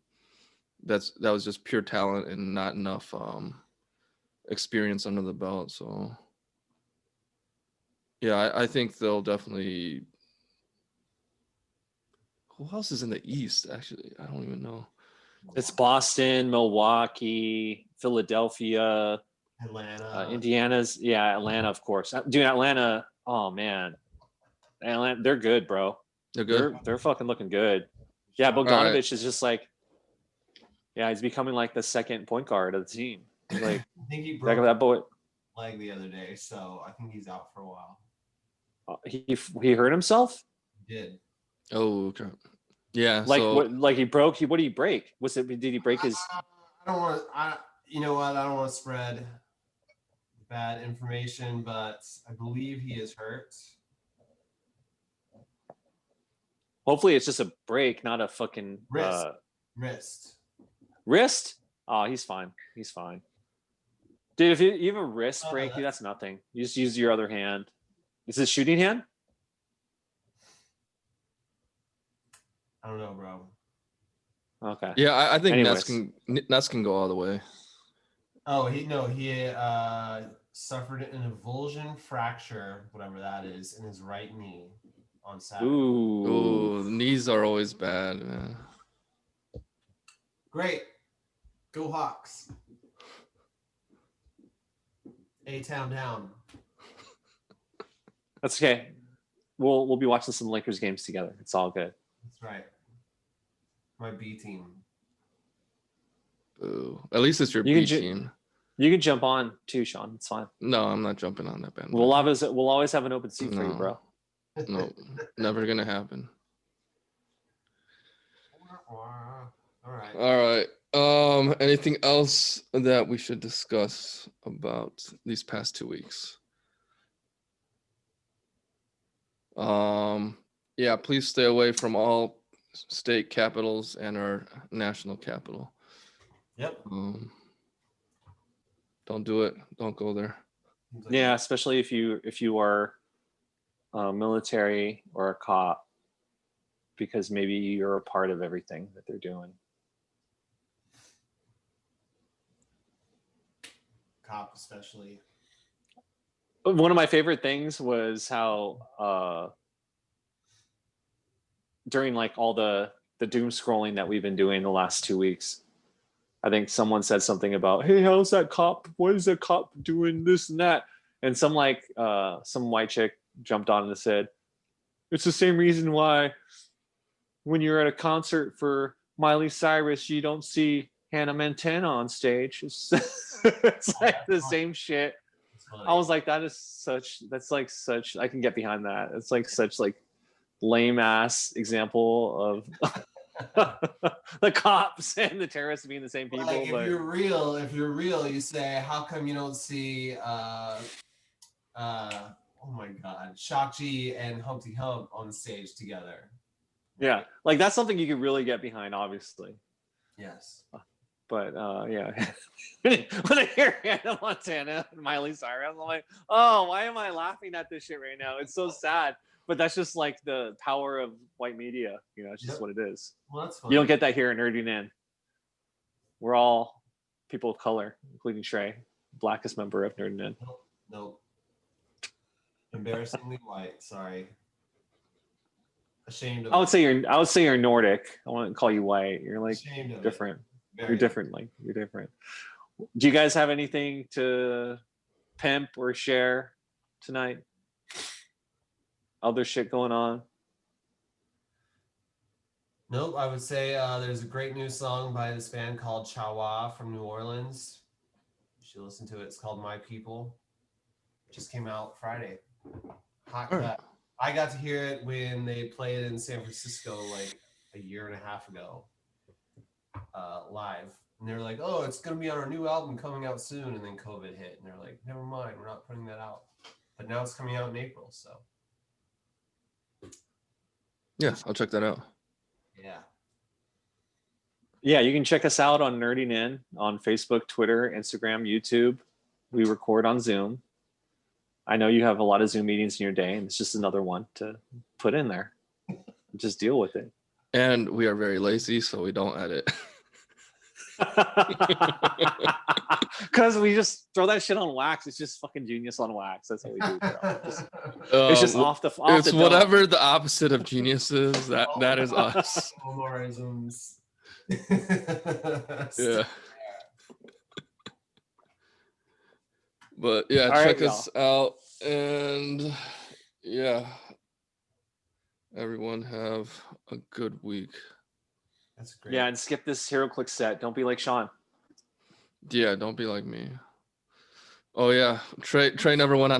That was just pure talent and not enough experience under the belt. So yeah, I think they'll definitely. Who else is in the East? Actually, I don't even know. It's Boston, Milwaukee, Philadelphia, Atlanta, Indiana's, Atlanta, of course. Dude, Atlanta. Oh man, Atlanta, they're good, bro. They're good. They're fucking looking good. Yeah, Bogdanovich is just like, he's becoming like the second point guard of the team. He's like, I think he broke that boy. leg the other day, so I think he's out for a while. He hurt himself. He did. Oh, okay. Yeah. Like so, what he broke? What did he break? Did he break his? I don't want. You know what? I don't want to spread bad information, but I believe he is hurt. Hopefully, it's just a break, not a fucking Wrist. Wrist? Oh, he's fine. He's fine. Dude, if you have a wrist break, dude, that's nothing. You just use your other hand. Is it shooting hand? I don't know, bro. Okay. yeah, I think Anyways. Nets can go all the way. Oh, suffered an avulsion fracture, whatever that is, in his right knee on Saturday. Ooh. Oh, knees are always bad, man. Great. Go Hawks. A-Town down. That's okay. We'll be watching some Lakers games together. It's all good. That's right. My B team. Boo. At least it's your You can B ju- team. You can jump on too, Sean. It's fine. No, I'm not jumping on that band. We'll always have an open seat for you, No. bro. No, never gonna happen. All right. All right. Anything else that we should discuss about these past 2 weeks? Yeah, please stay away from all state capitals and our national capital. Yep. Don't do it. Don't go there. Seems like Yeah, especially if you are military or a cop, because maybe you're a part of everything that they're doing. cop especially. One of my favorite things was how during like all the doom scrolling that we've been doing the last 2 weeks, I think someone said something about, hey, how's that cop? What is that cop doing this and that? And some white chick jumped on and said, it's the same reason why when you're at a concert for Miley Cyrus, you don't see Hannah Montana on stage. It's like the same shit. I was like, that's like such, I can get behind that. It's like such like lame ass example of the cops and the terrorists being the same people. Like, but if you're real, you say, how come you don't see oh my god, Shock G and Humpty Hump on stage together? yeah, like that's something you could really get behind, obviously. Yes. But yeah, when I hear Hannah Montana and Miley Cyrus, I'm like, oh, why am I laughing at this shit right now? It's so sad. But that's just like the power of white media. You know, it's just Yep. what it is. Well, that's fun. You don't get that here in Nerdy Nan. We're all people of color, including Shrey, blackest member of Nerdy Nan. Nope. Embarrassingly white. Sorry. Ashamed of I would say you're Nordic. I wouldn't call you white. You're like ashamed of it. different. Very You're different. Like you're different. Do you guys have anything to pimp or share tonight? Other shit going on? Nope. I would say there's a great new song by this band called Chawa from New Orleans. You should listen to it. It's called My People. It just came out Friday. Hot All right. cut. I got to hear it when they played in San Francisco like a year and a half ago, live. And they were like, oh, it's going to be on our new album coming out soon. And then COVID hit. And they're like, never mind, we're not putting that out. But now it's coming out in April. So, Yeah, I'll check that out. yeah. Yeah, you can check us out on Nerdy Nan on Facebook, Twitter, Instagram, YouTube. We record on Zoom. I know you have a lot of Zoom meetings in your day, and it's just another one to put in there. Just deal with it. And we are very lazy, so we don't edit. Because we just throw that shit on wax. It's just fucking genius on wax. That's how we do it, bro. It's just off the It's dome. whatever the opposite of genius is. That is us. Homerisms. Yeah. But yeah, All check right, us out, and yeah, everyone have a good week. That's great. Yeah, and skip this HeroClix set. Don't be like Sean. Yeah, don't be like me. Oh yeah, Trey never went on